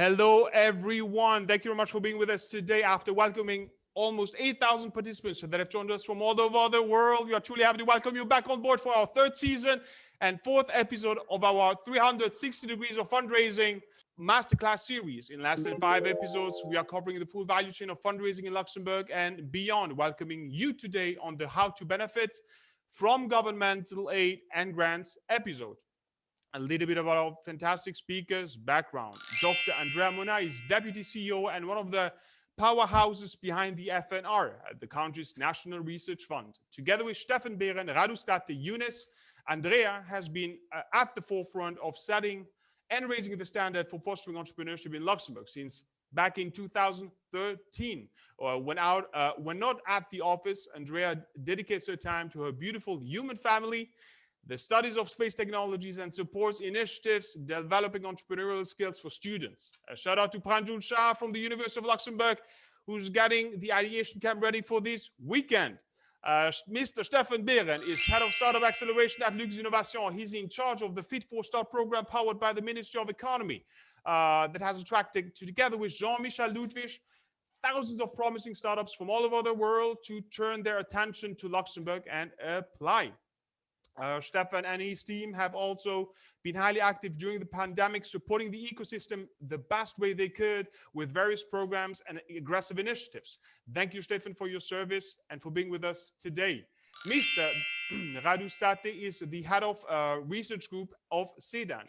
Hello, everyone. Thank you very much for being with us today after welcoming almost 8,000 participants that have joined us from all over the world. We are truly happy to welcome you back on board for our third season and fourth episode of our 360 Degrees of Fundraising Masterclass series. In less than 5 episodes, we are covering the full value chain of fundraising in Luxembourg and beyond, welcoming you today on the How to Benefit from Governmental Aid and Grants episode. A little bit about our fantastic speakers' background. Dr. Andrea Mona is Deputy CEO and one of the powerhouses behind the FNR, the country's national research fund. Together with Stefan Behren, Radu State, Eunice, Andrea has been at the forefront of setting and raising the standard for fostering entrepreneurship in Luxembourg since back in 2013. When not at the office, Andrea dedicates her time to her beautiful human family, the studies of space technologies, and supports initiatives developing entrepreneurial skills for students. A shout out to Pranjul Shah from the University of Luxembourg, who's getting the ideation camp ready for this weekend. Mr. Stefan Behren is head of startup acceleration at Lux Innovation. He's in charge of the Fit for Start program powered by the Ministry of Economy that has attracted, together with Jean-Michel Ludwig, thousands of promising startups from all over the world to turn their attention to Luxembourg and apply. Stefan and his team have also been highly active during the pandemic, supporting the ecosystem the best way they could with various programs and aggressive initiatives. Thank you, Stefan, for your service and for being with us today. Mr. Radu State is the head of research group of SEDAN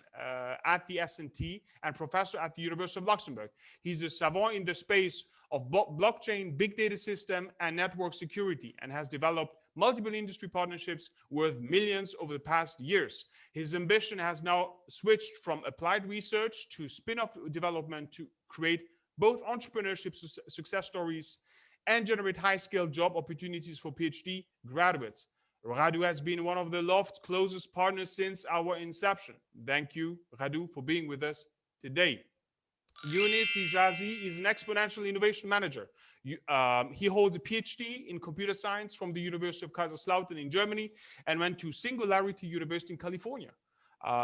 at the S&T and professor at the University of Luxembourg. He's a savant in the space of blockchain, big data system, and network security, and has developed multiple industry partnerships worth millions over the past years. His ambition has now switched from applied research to spin-off development to create both entrepreneurship success stories and generate high-skilled job opportunities for PhD graduates. Radu has been one of the Loft's closest partners since our inception. Thank you, Radu, for being with us today. Younis Hijazi is an exponential innovation manager. He holds a PhD in computer science from the University of Kaiserslautern in Germany and went to Singularity University in California.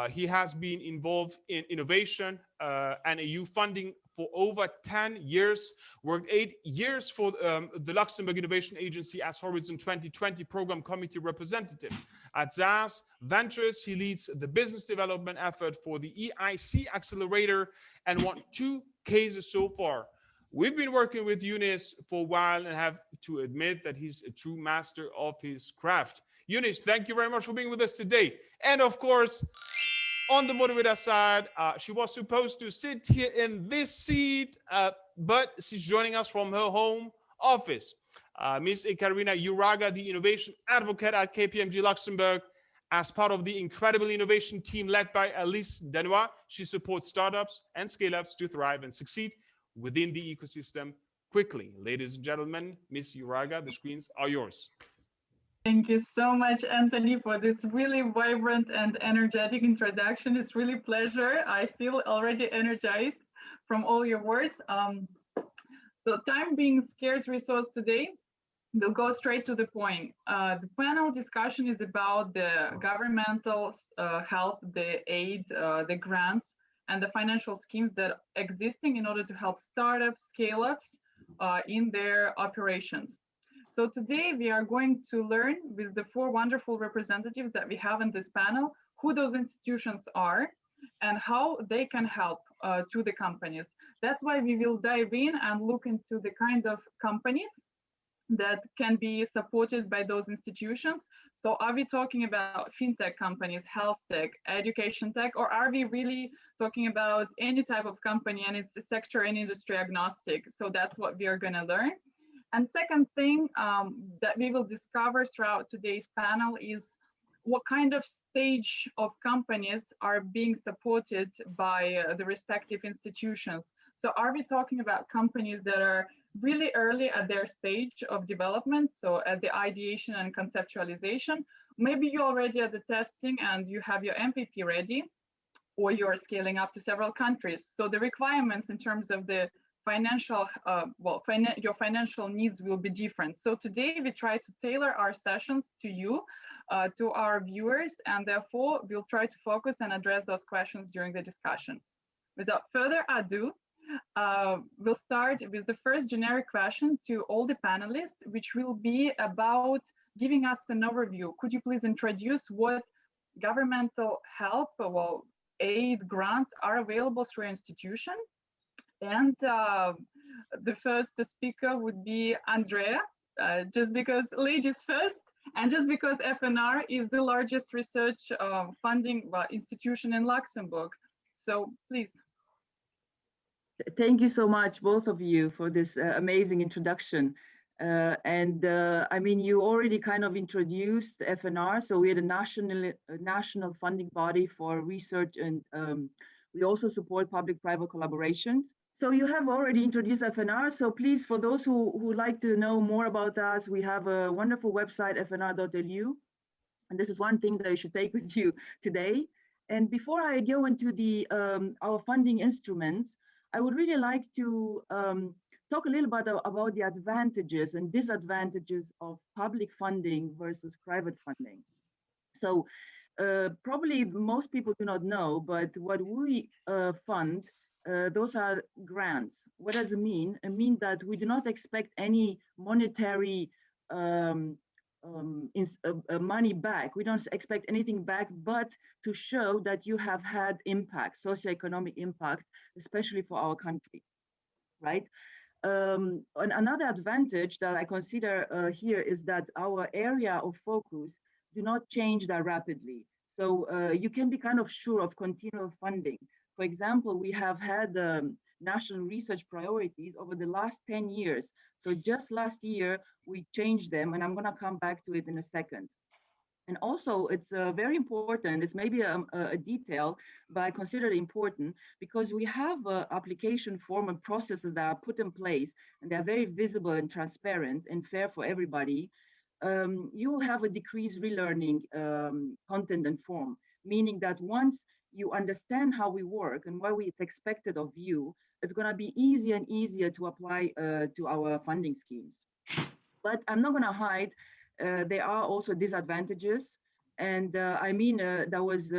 He has been involved in innovation and EU funding for over 10 years, worked 8 years for the Luxembourg Innovation Agency as Horizon 2020 Program Committee representative. At ZAS Ventures, he leads the business development effort for the Eic Accelerator and won 2 cases so far. We've been working with Eunice for a while and have to admit that he's a true master of his craft. Eunice, thank you very much for being with us today. And of course, on the moderator side, she was supposed to sit here in this seat, but she's joining us from her home office. Ms. Ekaterina Uraga, the innovation advocate at KPMG Luxembourg. As part of the incredible innovation team led by Alice Denois, she supports startups and scale-ups to thrive and succeed within the ecosystem quickly. Ladies and gentlemen, Ms. Uraga, the screens are yours. Thank you so much, Anthony, for this really vibrant and energetic introduction. It's really a pleasure. I feel already energized from all your words. So time being scarce resource today, we'll go straight to the point. The panel discussion is about the governmental help, the aid, the grants, and the financial schemes that are existing in order to help startups, scale-ups in their operations. So today we are going to learn with the 4 wonderful representatives that we have in this panel, who those institutions are and how they can help to the companies. That's why we will dive in and look into the kind of companies that can be supported by those institutions. So are we talking about fintech companies, health tech, education tech, or are we really talking about any type of company and it's sector and industry agnostic? So that's what we are going to learn. And second thing that we will discover throughout today's panel is what kind of stage of companies are being supported by the respective institutions. So are we talking about companies that are really early at their stage of development, so at the ideation and conceptualization? Maybe you're already at the testing and you have your MVP ready, or you're scaling up to several countries. So the requirements in terms of the financial, your financial needs will be different. So today we try to tailor our sessions to you, to our viewers, and therefore we'll try to focus and address those questions during the discussion. Without further ado, We'll start with the first generic question to all the panelists, which will be about giving us an overview. Could you please introduce what governmental help, well, aid grants are available through your institution? And the first speaker would be Andrea, just because ladies first, and just because FNR is the largest research funding institution in Luxembourg. So please. Thank you so much, both of you, for this amazing introduction. I mean, you already kind of introduced FNR. So we're the national funding body for research, and we also support public-private collaborations. So you have already introduced FNR. So please, for those who like to know more about us, we have a wonderful website, fnr.lu. And this is one thing that you should take with you today. And before I go into the our funding instruments, I would really like to talk a little bit about the advantages and disadvantages of public funding versus private funding. So probably most people do not know, but what we fund, those are grants. What does it mean? It means that we do not expect any monetary money back. We don't expect anything back, but to show that you have had impact, socioeconomic impact, especially for our country, right? And another advantage that I consider here is that our area of focus do not change that rapidly. So you can be kind of sure of continual funding. For example, we have had national research priorities over the last 10 years. So just last year, we changed them, and I'm going to come back to it in a second. And also, it's very important, it's maybe a detail, but I consider it important because we have application form and processes that are put in place, and they're very visible and transparent and fair for everybody. You will have a decreased relearning content and form, meaning that once you understand how we work and what it's expected of you, it's going to be easier and easier to apply to our funding schemes. But I'm not going to hide, there are also disadvantages. And I mean, that was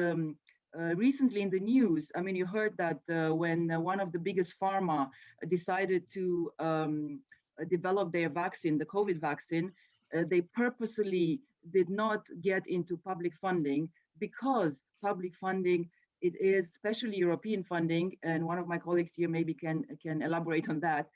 recently in the news. I mean, you heard that when one of the biggest pharma decided to develop their vaccine, the COVID vaccine, they purposely did not get into public funding because public funding, it is especially European funding, and one of my colleagues here maybe can elaborate on that.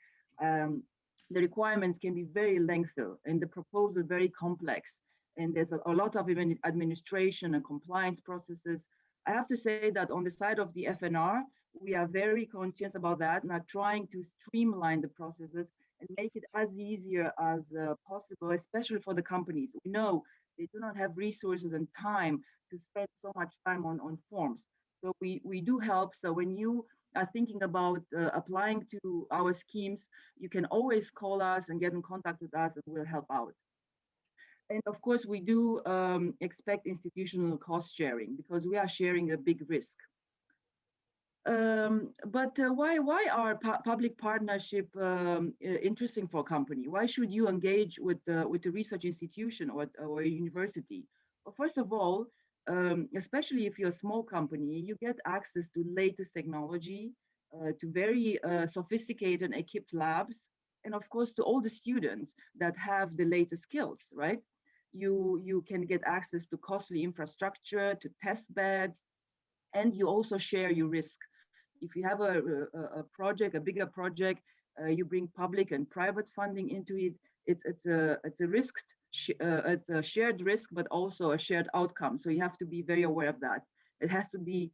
The requirements can be very lengthy and the proposal very complex. And there's a lot of administration and compliance processes. I have to say that on the side of the FNR, we are very conscious about that and are trying to streamline the processes and make it as easier as possible, especially for the companies. We know they do not have resources and time to spend so much time on forms. So we do help. So when you are thinking about applying to our schemes, you can always call us and get in contact with us and we'll help out. And of course, we do expect institutional cost sharing because we are sharing a big risk. But why are public partnership interesting for a company? Why should you engage with the research institution or a university? Well, first of all, especially if you're a small company, you get access to latest technology, to very sophisticated and equipped labs, and of course to all the students that have the latest skills, right? You can get access to costly infrastructure, to test beds, and you also share your risk. If you have a project, a bigger project, you bring public and private funding into it. It's a risk. It's a shared risk, but also a shared outcome. So you have to be very aware of that. It has to be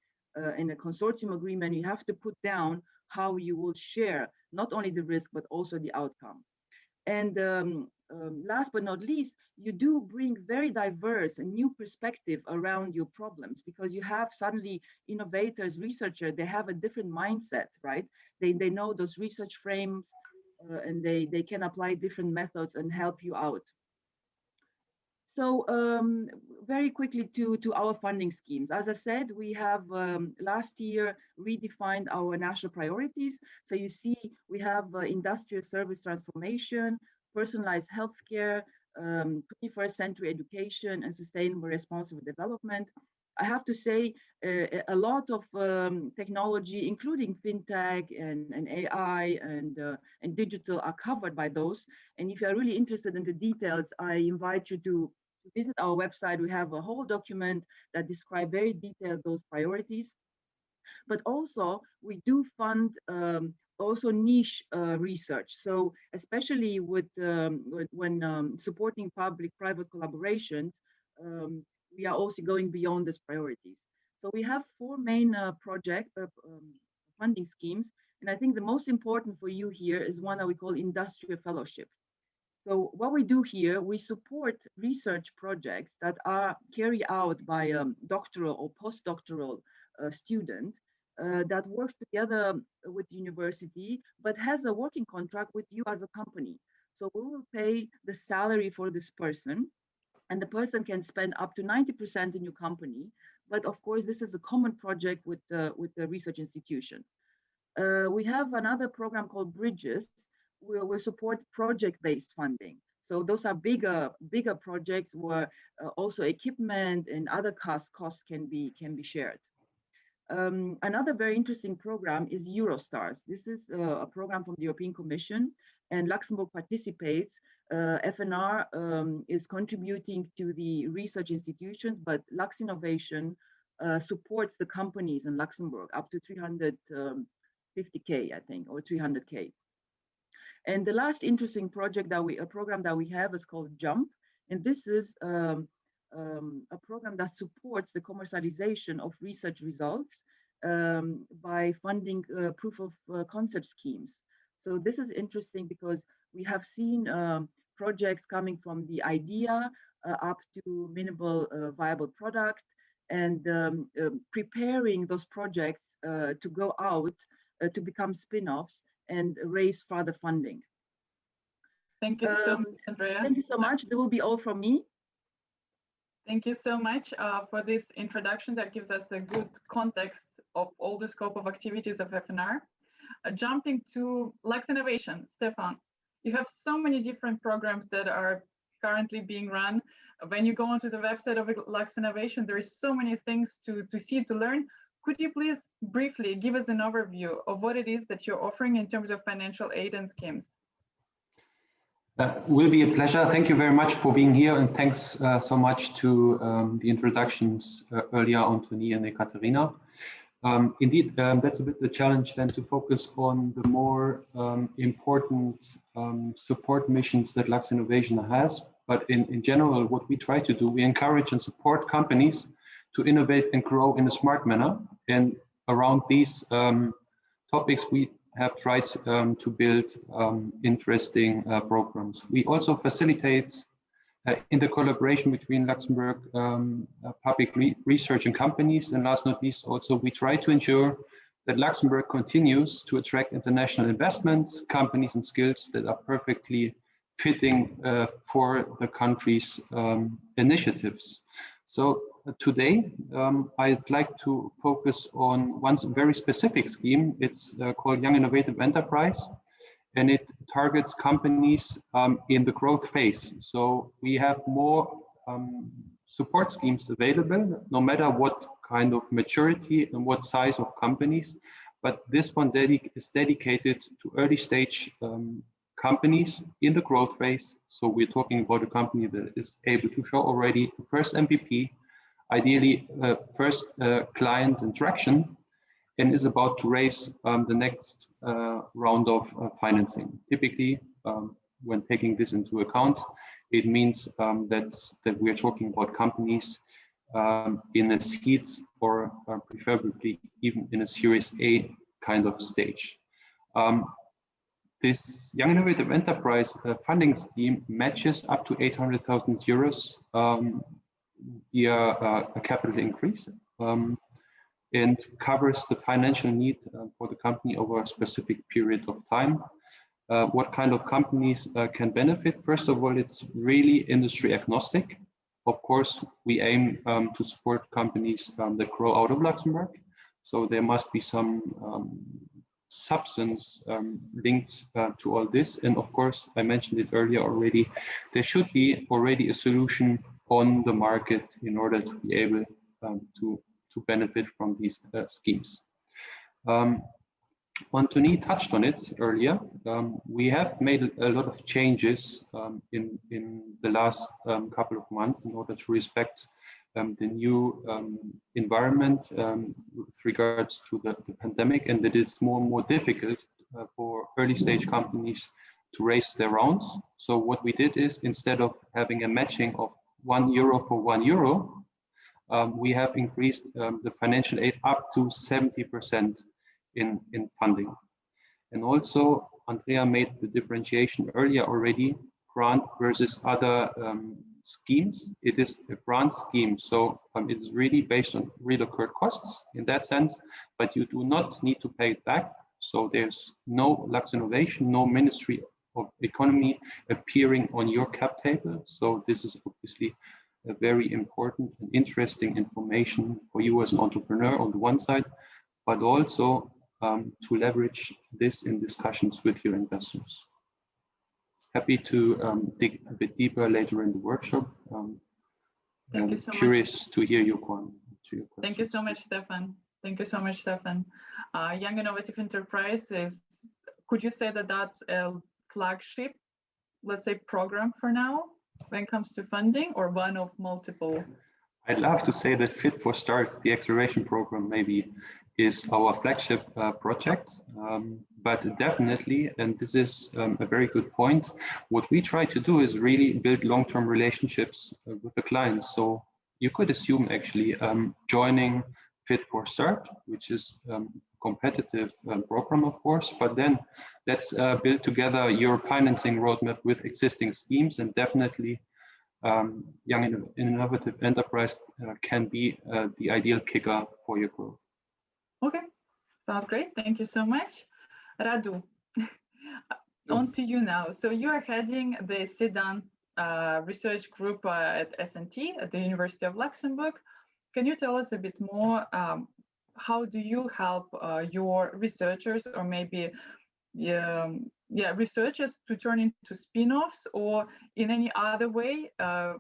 in a consortium agreement. You have to put down how you will share not only the risk, but also the outcome. And last but not least, you do bring very diverse and new perspective around your problems because you have suddenly innovators, researchers, they have a different mindset, right? They know those research frames and they can apply different methods and help you out. So very quickly to our funding schemes. As I said, we have last year redefined our national priorities. So you see, we have industrial service transformation, personalized healthcare, 21st century education, and sustainable responsible development. I have to say a lot of technology, including fintech and AI and digital, are covered by those. And if you're really interested in the details, I invite you to visit our website. We have a whole document that describes very detailed those priorities. But also we do fund also niche research. So especially with when supporting public-private collaborations, we are also going beyond these priorities. So we have four main funding schemes. And I think the most important for you here is one that we call industrial fellowship. So what we do here, we support research projects that are carried out by a doctoral or postdoctoral student that works together with the university, but has a working contract with you as a company. So we will pay the salary for this person, and the person can spend up to 90% in your company. But of course, this is a common project with the research institution. We have another program called Bridges, where we support project-based funding. So those are bigger projects where also equipment and other costs can be shared. Another very interesting program is Eurostars. This is a program from the European Commission, and Luxembourg participates. FNR is contributing to the research institutions, but Lux Innovation supports the companies in Luxembourg up to 350K, I think, or 300K. And the last interesting program that we have is called JUMP, and this is a program that supports the commercialization of research results by funding proof of concept schemes. So this is interesting because we have seen projects coming from the idea up to minimal viable product, and preparing those projects to go out to become spin-offs and raise further funding. Thank you so much, Andrea. Thank you so much. That will be all from me. Thank you so much for this introduction that gives us a good context of all the scope of activities of FNR. Jumping to Lux Innovation, Stefan, you have so many different programs that are currently being run. When you go onto the website of Lux Innovation, there is so many things to see, to learn. Could you please briefly give us an overview of what it is that you're offering in terms of financial aid and schemes? Will be a pleasure. Thank you very much for being here, and thanks so much to the introductions earlier on to Tony and Ekaterina. Indeed, that's a bit the challenge then, to focus on the more important support missions that Lux Innovation has. But in general, what we try to do, we encourage and support companies to innovate and grow in a smart manner. And around these topics, we have tried to build interesting programs. We also facilitate in the collaboration between Luxembourg public research and companies. And last but not least, also we try to ensure that Luxembourg continues to attract international investments, companies and skills that are perfectly fitting for the country's initiatives. So today, I'd like to focus on one very specific scheme. It's called Young Innovative Enterprise, and it targets companies in the growth phase. So we have more support schemes available, no matter what kind of maturity and what size of companies. But this one is dedicated to early stage companies in the growth phase. So we're talking about a company that is able to show already the first MVP, ideally first client interaction, and is about to raise the next round of financing. Typically, when taking this into account, it means that we're talking about companies in a seed or preferably even in a Series A kind of stage. This Young Innovative Enterprise funding scheme matches up to 800,000 euros via a capital increase, and covers the financial need for the company over a specific period of time. What kind of companies can benefit? First of all, it's really industry agnostic. Of course, we aim to support companies that grow out of Luxembourg. So there must be some substance linked to all this. And of course, I mentioned it earlier already, there should be already a solution on the market in order to be able to benefit from these schemes. Anthony touched on it earlier. We have made a lot of changes in the last couple of months in order to respect the new environment with regards to the pandemic, and that it's more and more difficult for early stage companies to raise their rounds. So what we did is, instead of having a matching of €1 for €1, we have increased the financial aid up to 70% in funding. And also, Andrea made the differentiation earlier already, grant versus other schemes. It is a grant scheme, so it is really based on real occurred costs in that sense, but you do not need to pay it back. So there's no Lux Innovation, no Ministry of Economy appearing on your cap table. So this is obviously a very important and interesting information for you as an entrepreneur on the one side, but also to leverage this in discussions with your investors. Happy to dig a bit deeper later in the workshop. Thank you so curious much. to hear your questions. Thank you so much, Stefan. Thank you so much, Stefan. Young Innovative Enterprise is, could you say that that's a flagship, let's say, program for now when it comes to funding, or one of multiple? I'd love to say that Fit for Start, the acceleration program, maybe is our flagship project, but definitely, and this is a very good point, what we try to do is really build long-term relationships with the clients. So you could assume actually joining Fit for Start, which is a competitive program, of course, but then let's build together your financing roadmap with existing schemes, and definitely Young Innovative Enterprise can be the ideal kicker for your growth. Okay, sounds great. Thank you so much. Radu, on to you now. So you are heading the SIDAN research group at SNT at the University of Luxembourg. Can you tell us a bit more? How do you help your researchers, or maybe researchers, to turn into spin-offs, or in any other way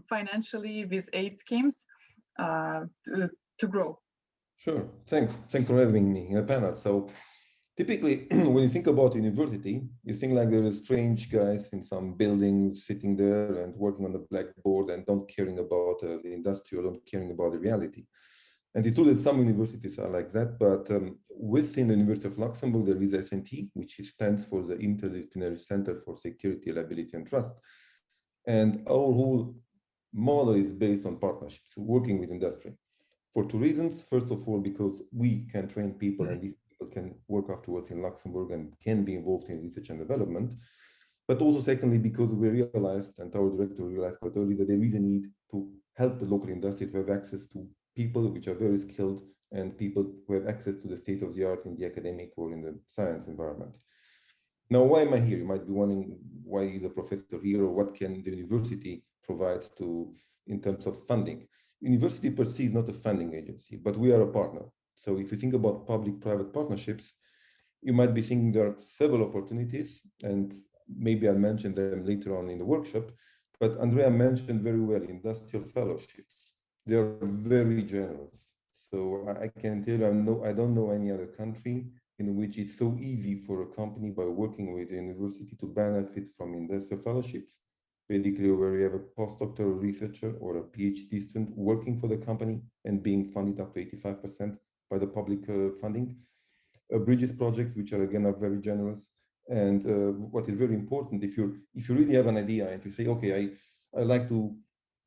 financially with aid schemes to grow? Sure. Thanks for having me in a panel. So typically, when you think about university, you think like there are strange guys in some building sitting there and working on the blackboard and don't caring about the industry, or don't caring about the reality. And it's true that some universities are like that, but within the University of Luxembourg, there is SNT, which stands for the Interdisciplinary Center for Security, Reliability, and Trust. And our whole model is based on partnerships, working with industry. For two reasons. First of all, because we can train people, and these people can work afterwards in Luxembourg and can be involved in research and development. But also secondly, because we realized, and our director realized quite early, that there is a need to help the local industry to have access to people which are very skilled, and people who have access to the state of the art in the academic or in the science environment. Now, why am I here? You might be wondering, why is a professor here, or what can the university provide in terms of funding? University per se is not a funding agency, but we are a partner. So if you think about public-private partnerships, you might be thinking there are several opportunities, and maybe I'll mention them later on in the workshop, but Andrea mentioned very well industrial fellowships. They are very generous. So I can tell you, I don't know any other country in which it's so easy for a company, by working with a university, to benefit from industrial fellowships. Basically, where you have a postdoctoral researcher or a PhD student working for the company and being funded up to 85% by the public funding. Bridges projects, which are very generous. And what is very important, if you really have an idea and you say, okay, I like to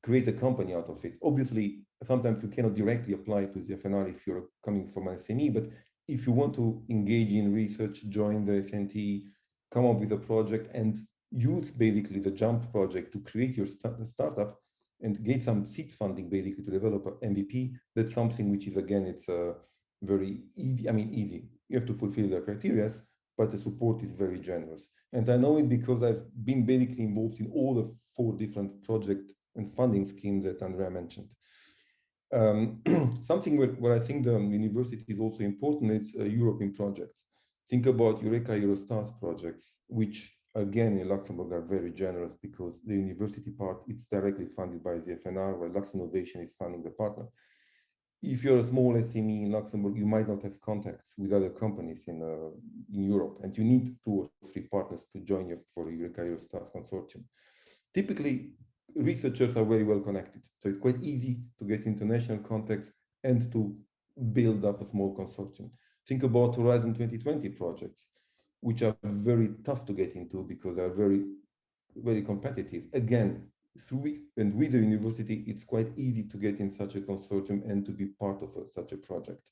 create a company out of it. Obviously, sometimes you cannot directly apply to the FNR if you're coming from an SME, but if you want to engage in research, join the SNT, come up with a project, and use basically the JUMP project to create your startup and get some seed funding basically to develop an MVP, that's something which is, again, it's very easy. I mean, easy. You have to fulfill the criteria, but the support is very generous. And I know it because I've been basically involved in all the 4 different project and funding schemes that Andrea mentioned. Something where I think the university is also important, it's European projects. Think about Eureka Eurostars projects, which again in Luxembourg are very generous, because the university part, it's directly funded by the FNR, while Lux Innovation is funding the partner. if you're a small SME in Luxembourg, you might not have contacts with other companies in Europe, and you need 2 or 3 partners to join you for your Eurostars consortium. Typically, researchers are very well connected, so it's quite easy to get international contacts and to build up a small consortium. Think about Horizon 2020 projects, which are very tough to get into because they're very, very competitive. Again, through and with the university, it's quite easy to get in such a consortium and to be part of such a project,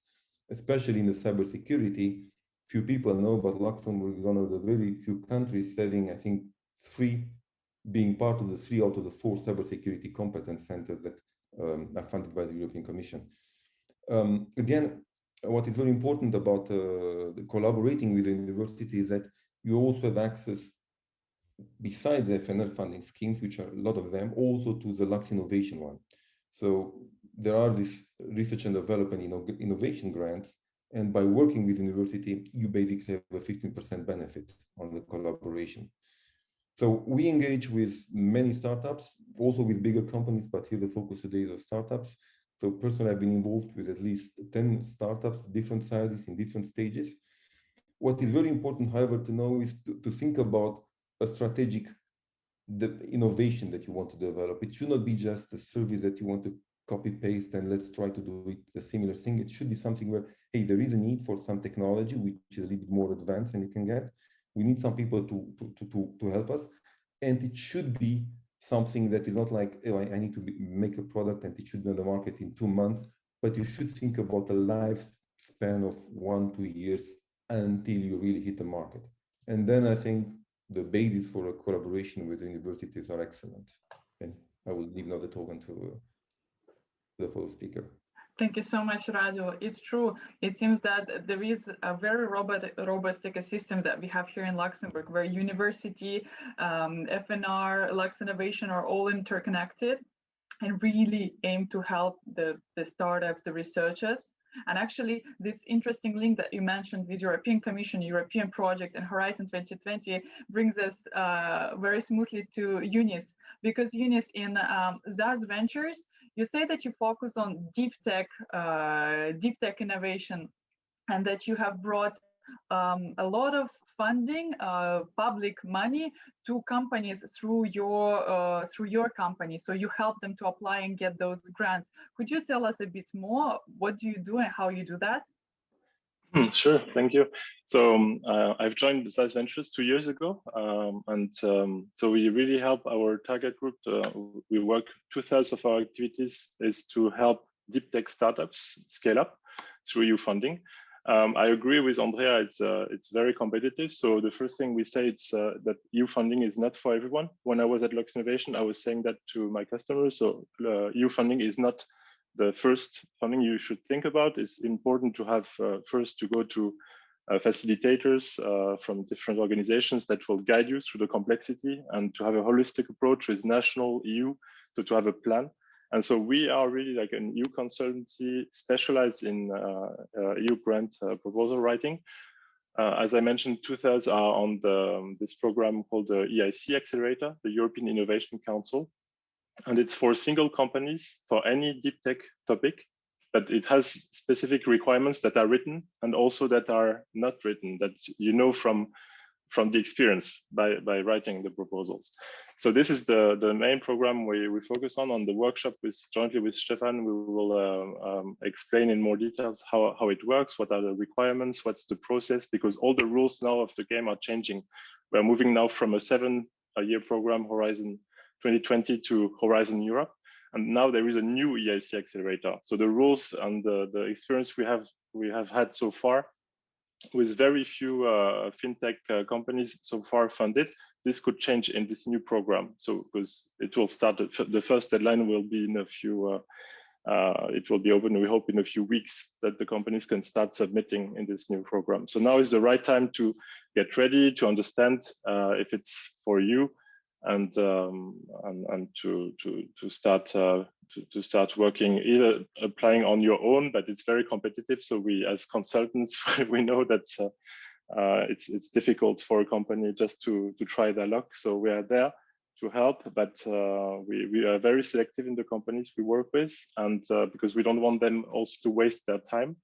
especially in the cybersecurity. Few people know, but Luxembourg is one of the very few countries having, I think, 3 being part of the 3 out of the 4 cybersecurity competence centers that are funded by the European Commission. Again, what is very important about collaborating with the university is that you also have access, besides the FNL funding schemes, which are a lot of them, also to the Lux Innovation one. So there are these research and development innovation grants, and by working with the university, you basically have a 15% benefit on the collaboration. So we engage with many startups, also with bigger companies, but here the focus today is on startups. So personally, I've been involved with at least 10 startups, different sizes in different stages. What is very important, however, to know is to think about a strategic innovation that you want to develop. It should not be just a service that you want to copy paste and let's try to do it a similar thing. It should be something where, hey, there is a need for some technology which is a little bit more advanced than you can get. We need some people to help us, and it should be something that is not like, oh, I need to make a product and it should be on the market in 2 months, but you should think about a lifespan of 1-2 years until you really hit the market. And then I think the basis for a collaboration with universities are excellent. And I will leave now the token to the follow speaker. Thank you so much, Radu. It's true. It seems that there is a very robust ecosystem that we have here in Luxembourg, where university, FNR, Lux Innovation are all interconnected and really aim to help the startups, the researchers. And actually, this interesting link that you mentioned with European Commission, European project, and Horizon 2020 brings us very smoothly to Eunice, because Eunice, in ZAS Ventures, you say that you focus on deep tech innovation, and that you have brought a lot of funding, public money to companies through your company. So you help them to apply and get those grants. Could you tell us a bit more? What do you do and how you do that? Sure, thank you. So I've joined ZAS Ventures 2 years ago, so we really help our target group. We work 2/3 of our activities is to help deep tech startups scale up through EU funding. I agree with Andrea. It's very competitive. So the first thing we say is that EU funding is not for everyone. When I was at Lux Innovation, I was saying that to my customers. So EU funding is not the first funding you should think about. It's important to have first to go to facilitators from different organizations that will guide you through the complexity, and to have a holistic approach with national EU, so to have a plan. And so we are really like an EU consultancy specialized in EU grant proposal writing. As I mentioned, 2/3 are on this program called the Eic Accelerator, the European Innovation Council. And it's for single companies for any deep tech topic, but it has specific requirements that are written and also that are not written, that you know from the experience by writing the proposals. So this is the main program we focus on the workshop jointly with Stefan. We will explain in more details how it works, what are the requirements, what's the process, because all the rules now of the game are changing. We're moving now from a 7-year program, Horizon 2020, to Horizon Europe. And now there is a new Eic Accelerator. So the rules and the experience we have had so far, with very few fintech companies so far funded, this could change in this new program. So because it will start, the first deadline will be in a few, it will be open, we hope, in a few weeks, that the companies can start submitting in this new program. So now is the right time to get ready, to understand if it's for you, and to start working, either applying on your own, but it's very competitive. So we, as consultants, we know that it's difficult for a company just to try their luck. So we are there to help, but we are very selective in the companies we work with, and because we don't want them also to waste their time.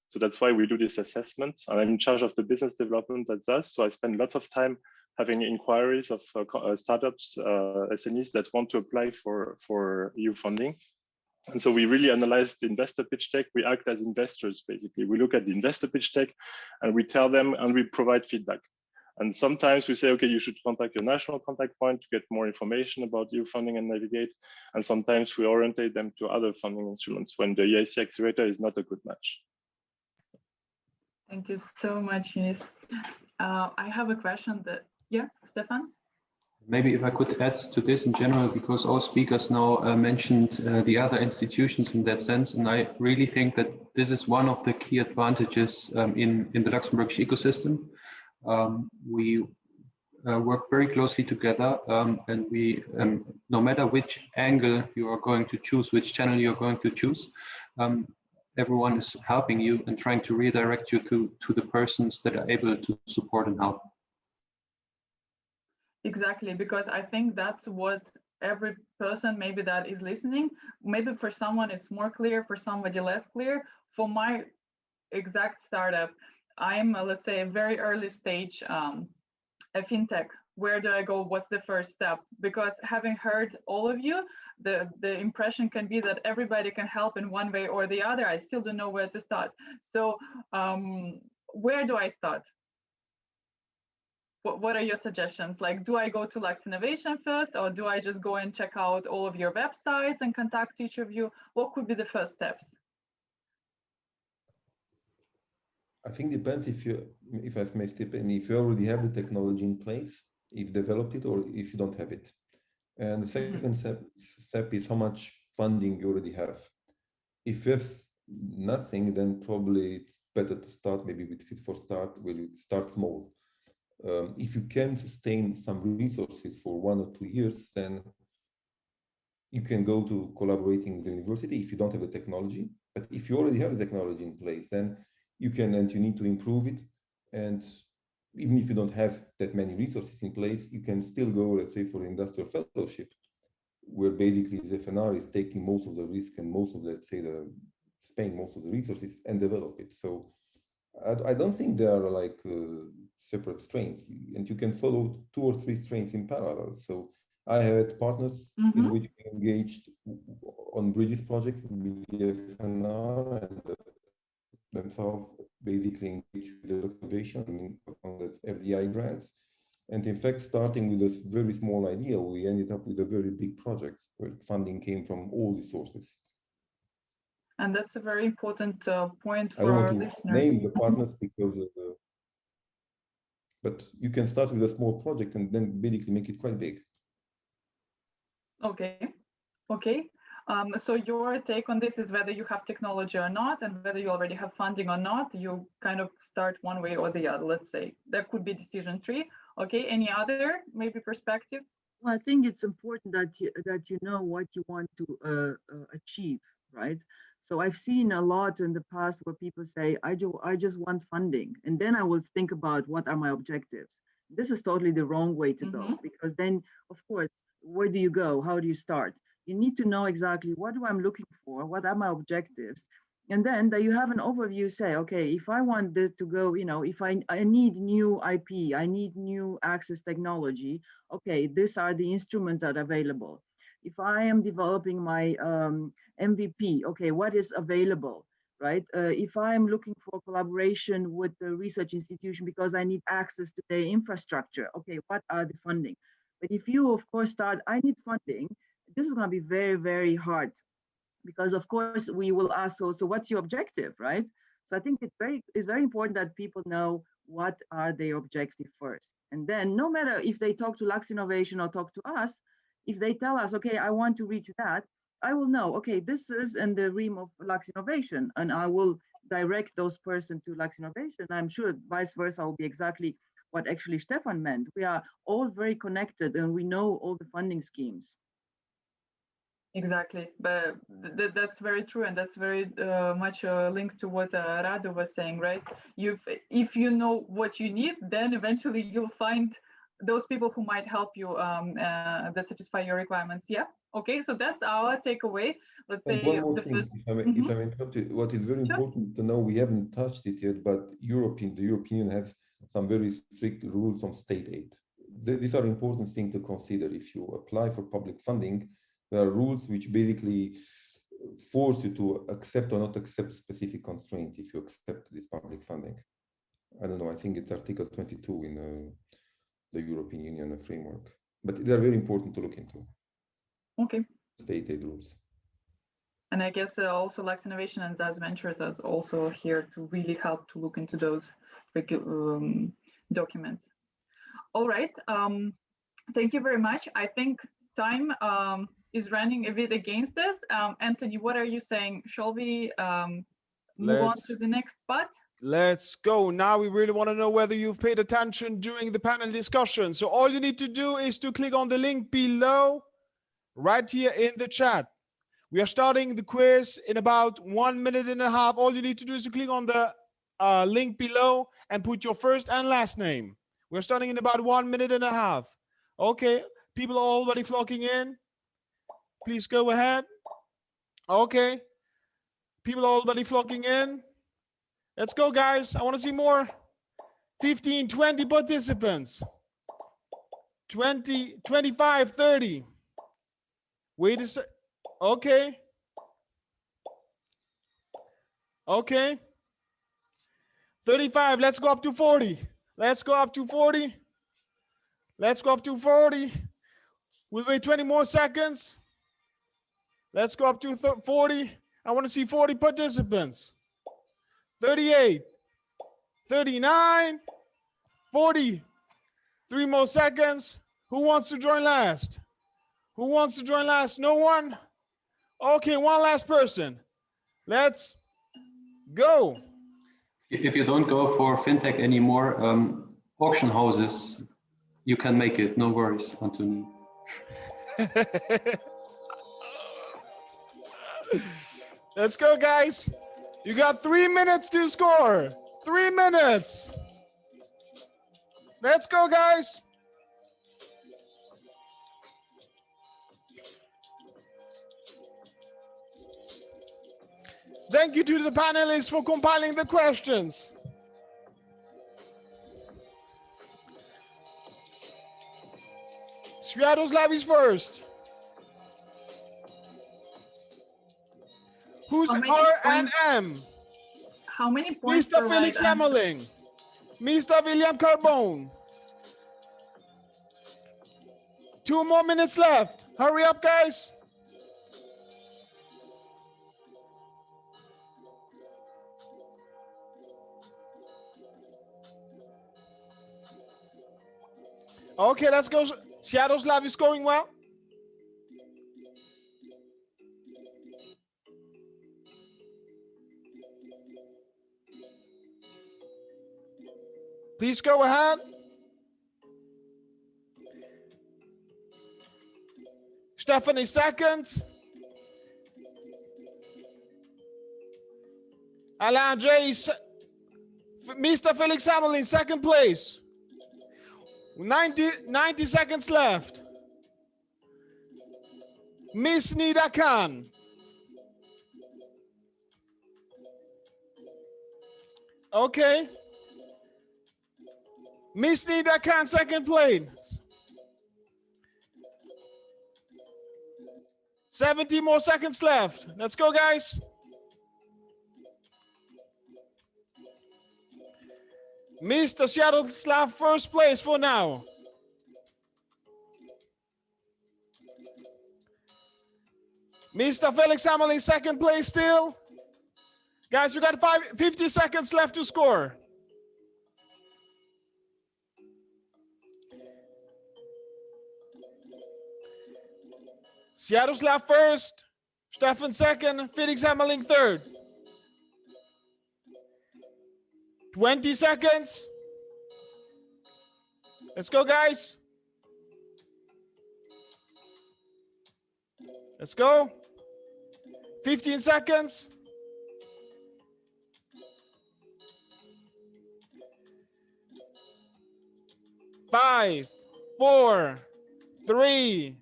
So that's why we do this assessment. And I'm in charge of the business development at ZAS. So I spend lots of time having inquiries of startups, SMEs that want to apply for EU funding. And so we really analyze the investor pitch deck. We act as investors, basically. We look at the investor pitch deck and we tell them and we provide feedback. And sometimes we say, okay, you should contact your national contact point to get more information about EU funding and navigate. And sometimes we orientate them to other funding instruments when the Eic Accelerator is not a good match. Thank you so much, Eunice. I have a question that, yeah, Stefan? Maybe if I could add to this in general, because all speakers now mentioned the other institutions in that sense, and I really think that this is one of the key advantages in the Luxembourgish ecosystem. We work very closely together, and we, no matter which angle you are going to choose, which channel you're going to choose, everyone is helping you and trying to redirect you to the persons that are able to support and help. Exactly, because I think that's what every person maybe that is listening, maybe for someone it's more clear, for somebody less clear. For my exact startup, I'm, let's say, a very early stage, a fintech. Where do I go? What's the first step? Because having heard all of you, the impression can be that everybody can help in one way or the other. I still don't know where to start. So where do I start? What are your suggestions? Like, do I go to Lux Innovation first, or do I just go and check out all of your websites and contact each of you? What could be the first steps? I think depends if I may step in, if you already have the technology in place, if you developed it, or if you don't have it. And the second step is how much funding you already have. If you have nothing, then probably it's better to start maybe with Fit for Start, where you start small. If you can sustain some resources for 1 or 2 years, then you can go to collaborating with the university if you don't have the technology. But if you already have the technology in place, then you can, and you need to improve it. And even if you don't have that many resources in place, you can still go, let's say, for the industrial fellowship, where basically the FNR is taking most of the risk and most of, let's say, spending most of the resources and develop it. So I don't think there are like separate strains, and you can follow 2 or 3 strains in parallel. So I had partners in which we engaged on Bridges project with the FNR and themselves basically engaged with the innovation on the FDI grants. And in fact, starting with a very small idea, we ended up with a very big project where funding came from all the sources. And that's a very important point for our I don't want to listeners. name the partners because of the, but you can start with a small project and then basically make it quite big. Okay. So your take on this is whether you have technology or not, and whether you already have funding or not, you kind of start one way or the other, let's say. That could be decision tree. Okay, any other maybe perspective? Well, I think it's important that you know what you want to achieve, right? So I've seen a lot in the past where people say, I just want funding, and then I will think about what are my objectives. This is totally the wrong way to go, because then, of course, where do you go? How do you start? You need to know exactly what do I'm looking for, what are my objectives, and then that you have an overview. Say, okay, if I want this to go, if I need new IP, I need new access technology. Okay, these are the instruments that are available. If I am developing my MVP, okay, what is available, right? If I'm looking for collaboration with the research institution because I need access to the infrastructure, okay, what are the funding? But if you, of course, start, I need funding, this is going to be very, very hard, because, of course, we will ask also, what's your objective, right? So I think it's very important that people know what are their objectives first. And then no matter if they talk to Lux Innovation or talk to us, if they tell us, okay, I want to reach that, I will know, okay, this is in the realm of Lux Innovation, and I will direct those persons to Lux Innovation. I'm sure vice versa will be exactly what actually Stefan meant. We are all very connected and we know all the funding schemes. Exactly, but that's very true, and that's very much linked to what Radu was saying, right? If you know what you need, then eventually you'll find those people who might help you that satisfy your requirements. Yeah. Okay. So that's our takeaway. Let's say one more the thing, first. if I may interrupt you, what is very Sure. important to know, we haven't touched it yet, but the European Union has some very strict rules on state aid. These are important things to consider. If you apply for public funding, there are rules which basically force you to accept or not accept specific constraints if you accept this public funding. I don't know, I think it's Article 22 in the European Union framework, but they are very important to look into. Okay. State aid rules. And I guess also Lux Innovation and ZAS Ventures is also here to really help to look into those documents. All right. Thank you very much. I think time is running a bit against us. Anthony, what are you saying? Shall we move on to the next part? Let's go. Now we really want to know whether you've paid attention during the panel discussion. So all you need to do is to click on the link below, right here in the chat. We are starting the quiz in about 1.5 minutes. All you need to do is to click on the link below and put your first and last name. We're starting in about 1.5 minutes. Okay, people are already flocking in. Please go ahead. Okay, people are already flocking in. Let's go, guys. I want to see more. 15, 20 participants. 20, 25, 30. Wait a sec. Okay. Okay. 35. Let's go up to 40. Let's go up to 40. Let's go up to 40. We'll wait 20 more seconds. Let's go up to 40. I want to see 40 participants. 38. 39. 40. 3 more seconds. Who wants to join last? Who wants to join last? No one? Okay, one last person. Let's go. If you don't go for fintech anymore, auction houses, you can make it. No worries, Anthony. Let's go, guys. You got 3 minutes to score. 3 minutes. Let's go, guys. Thank you to the panelists for compiling the questions. Sviatoslav is first. Who's R and M? How many points? Mr. Felix Lemmerling. Mr. William Carbone. 2 more minutes left. Hurry up, guys. Okay, let's go. Sviatoslav is scoring well. Please go ahead. Stephanie second. Alain J. Mr. Felix Hamelin, second place. 90 seconds left. Miss Nida Khan. Okay. Miss Nida Khan, second place. 70 more seconds left. Let's go, guys. Mr. Sviatoslav, first place for now. Mr. Felix Hamelin, second place still. Guys, you got 50 seconds left to score. Sviatoslav first, Stefan second, Felix Hamelin third. 20 seconds. Let's go, guys. Let's go. 15 seconds. 5, 4, 3,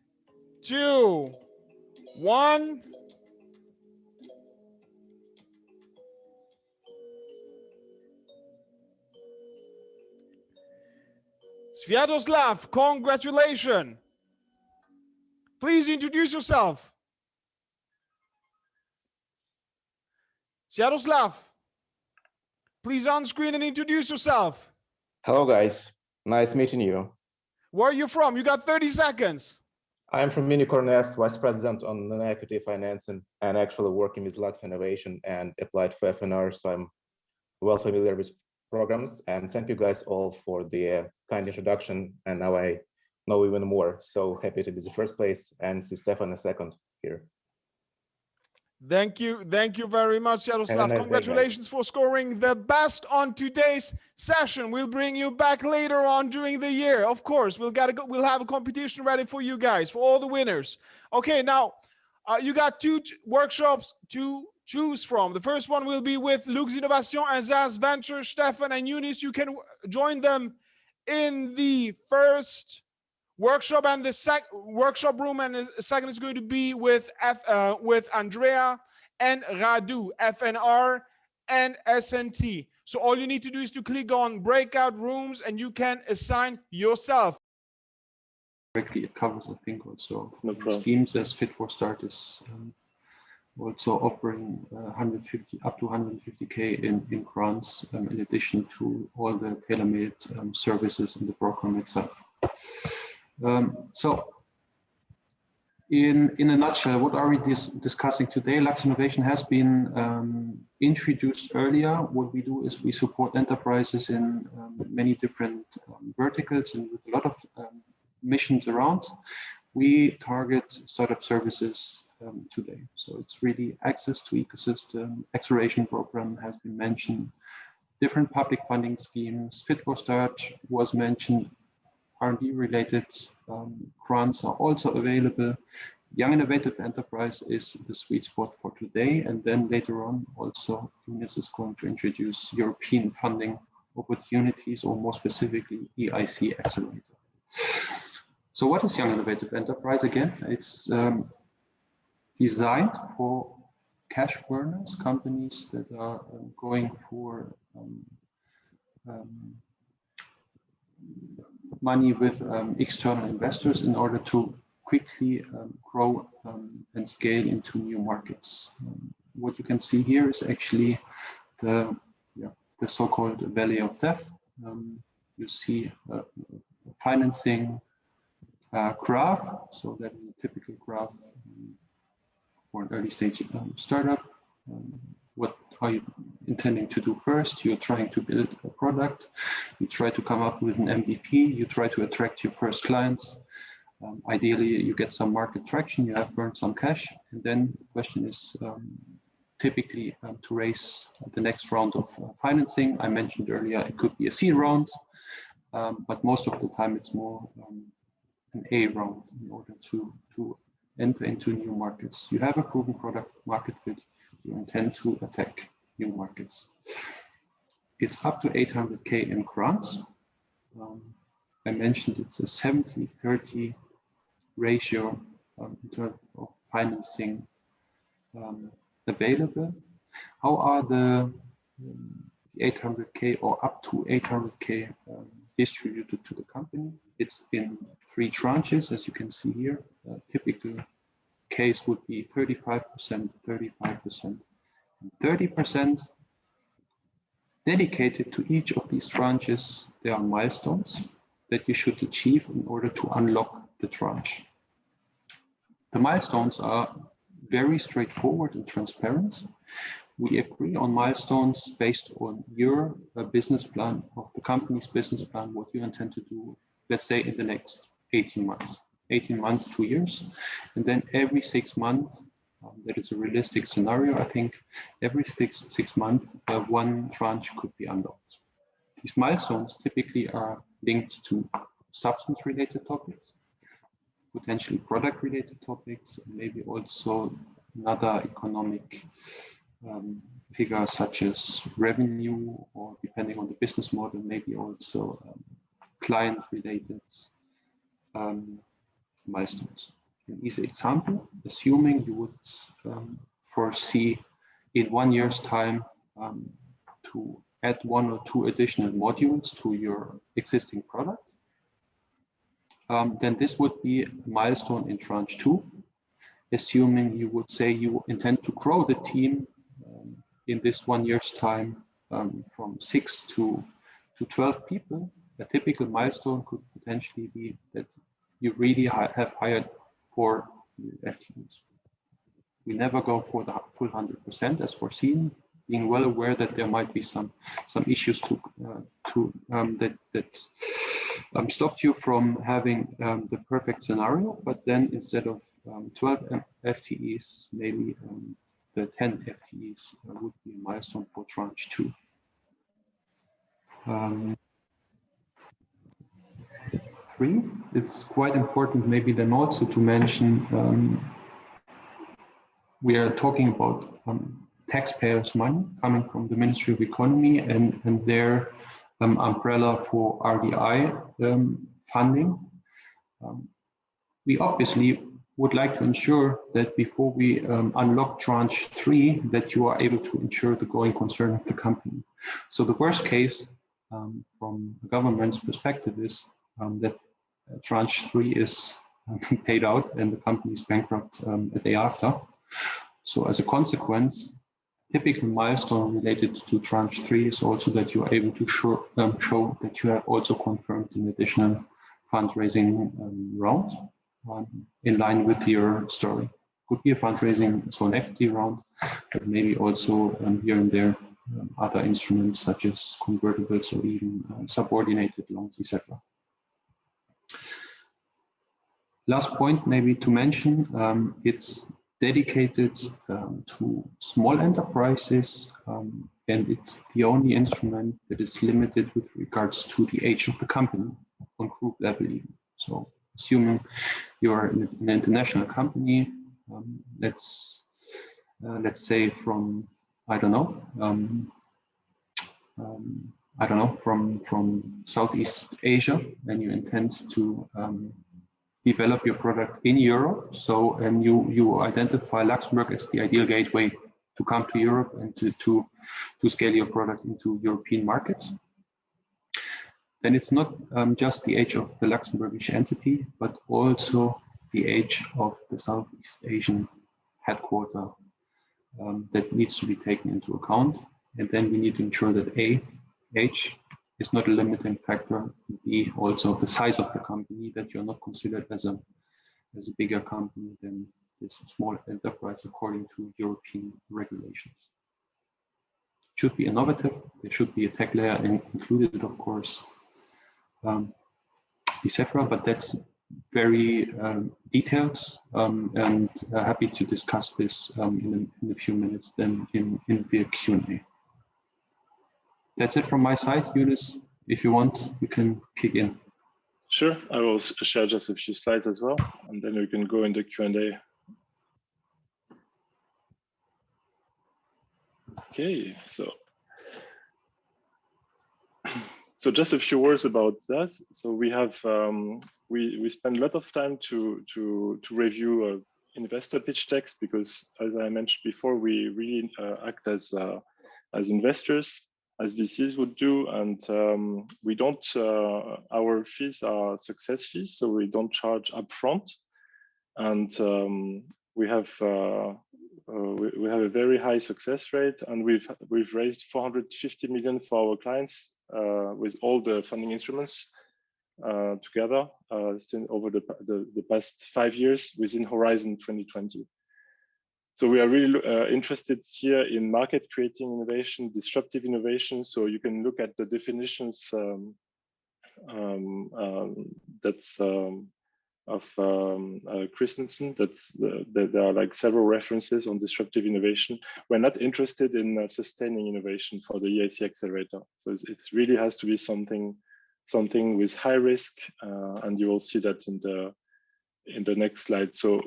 2, 1. Sviatoslav, congratulations. Please introduce yourself. Sviatoslav, please on screen and introduce yourself. Hello, guys. Nice meeting you. Where are you from? You got 30 seconds. I'm from Unicorn-S, Vice President on non-equity financing, and actually working with Lux Innovation and applied for FNR, so I'm well familiar with programs. And thank you guys all for the kind introduction. And now I know even more. So happy to be the first place and see Stefan a second here. Thank you very much, Sviatoslav. Nice Congratulations for scoring the best on today's session. We'll bring you back later on during the year. Of course, we'll have a competition ready for you guys, for all the winners. Okay, now you got 2 workshops to choose from. The first one will be with Lux Innovation and Zaz Venture. Stefan and Eunice, you can join them in the first workshop and the workshop room, and the second is going to be with Andrea and Radu, FNR and SNT. So all you need to do is to click on breakout rooms and you can assign yourself. Directly, it covers, I think, also No problem. schemes as Fit for Start is also offering up to 150K in grants, in addition to all the tailor-made services in the program itself. So in a nutshell, what are we discussing today? Lux Innovation has been introduced earlier. What we do is we support enterprises in many different verticals and with a lot of missions around. We target startup services today. So it's really access to ecosystem, acceleration program has been mentioned, different public funding schemes, Fit for Start was mentioned, R&D related grants are also available. Young Innovative Enterprise is the sweet spot for today. And then later on, also, Eunice is going to introduce European funding opportunities, or more specifically, Eic Accelerator. So what is Young Innovative Enterprise? Again, it's designed for cash burners, companies that are going for money with external investors in order to quickly grow and scale into new markets. What you can see here is actually the so-called Valley of Death. You see a financing graph, so that is a typical graph for an early stage startup. What are you intending to do first? You're trying to build a product. You try to come up with an MVP. You try to attract your first clients. Ideally, you get some market traction. You have burned some cash. And then the question is typically to raise the next round of financing. I mentioned earlier, it could be a C round, but most of the time it's more an A round in order to enter into new markets. You have a proven product market fit. You intend to attack new markets. It's up to 800K in grants. I mentioned it's a 70-30 ratio in terms of financing available. How are the 800K or up to 800K distributed to the company? It's in 3 tranches, as you can see here. Typical case would be 35%, 35%, and 30%. Dedicated to each of these tranches, there are milestones that you should achieve in order to unlock the tranche. The milestones are very straightforward and transparent. We agree on milestones based on your business plan, of the company's business plan, what you intend to do, let's say in the next 18 months. 18 months, 2 years, and then every 6 months, that is a realistic scenario, I think, every six months, one tranche could be unlocked. These milestones typically are linked to substance-related topics, potentially product-related topics, and maybe also another economic figure such as revenue, or depending on the business model, maybe also client-related milestones. An easy example, assuming you would foresee in 1 year's time to add 1 or 2 additional modules to your existing product, then this would be a milestone in tranche 2. Assuming you would say you intend to grow the team in this 1 year's time from 6 to 12 people, a typical milestone could potentially be that you really have hired 4 FTEs. We never go for the full 100% as foreseen, being well aware that there might be some issues that stopped you from having the perfect scenario. But then instead of 12 FTEs, maybe the 10 FTEs would be a milestone for tranche 2. 3, it's quite important maybe then also to mention we are talking about taxpayers' money coming from the Ministry of Economy and their umbrella for RDI funding. We obviously would like to ensure that before we unlock tranche 3, that you are able to ensure the going concern of the company. So the worst case from the government's perspective is that tranche 3 is paid out and the company is bankrupt a day after. So as a consequence, typical milestone related to tranche 3 is also that you are able to show that you have also confirmed an additional fundraising round in line with your story. Could be a fundraising, so an equity round, but maybe also here and there other instruments such as convertibles or even subordinated loans, etc. Last point maybe to mention, it's dedicated to small enterprises and it's the only instrument that is limited with regards to the age of the company on group level even. So assuming you're an international company, let's say from from Southeast Asia, and you intend to develop your product in Europe. So you identify Luxembourg as the ideal gateway to come to Europe and to scale your product into European markets. Then it's not just the age of the Luxembourgish entity, but also the age of the Southeast Asian headquarter that needs to be taken into account. And then we need to ensure that A, age is not a limiting factor, B, also the size of the company, that you're not considered as a bigger company than this small enterprise according to European regulations. Should be innovative, there should be a tech layer included, of course, etc. But that's very detailed and happy to discuss this in a few minutes then in the Q&A. That's it from my side. Eunice, if you want, you can kick in. Sure, I will share just a few slides as well, and then we can go into Q&A. Okay, so just a few words about this. So we have we spend a lot of time to review investor pitch decks because, as I mentioned before, we really act as investors, as VCs would do, and we don't. Our fees are success fees, so we don't charge upfront, and we have a very high success rate, and we've raised 450 million for our clients with all the funding instruments together since over the past 5 years within Horizon 2020. So we are really interested here in market creating innovation, disruptive innovation. So you can look at the definitions that's of Christensen. There are like several references on disruptive innovation. We're not interested in sustaining innovation for the Eic Accelerator. So it really has to be something with high risk, and you will see that in the next slide. So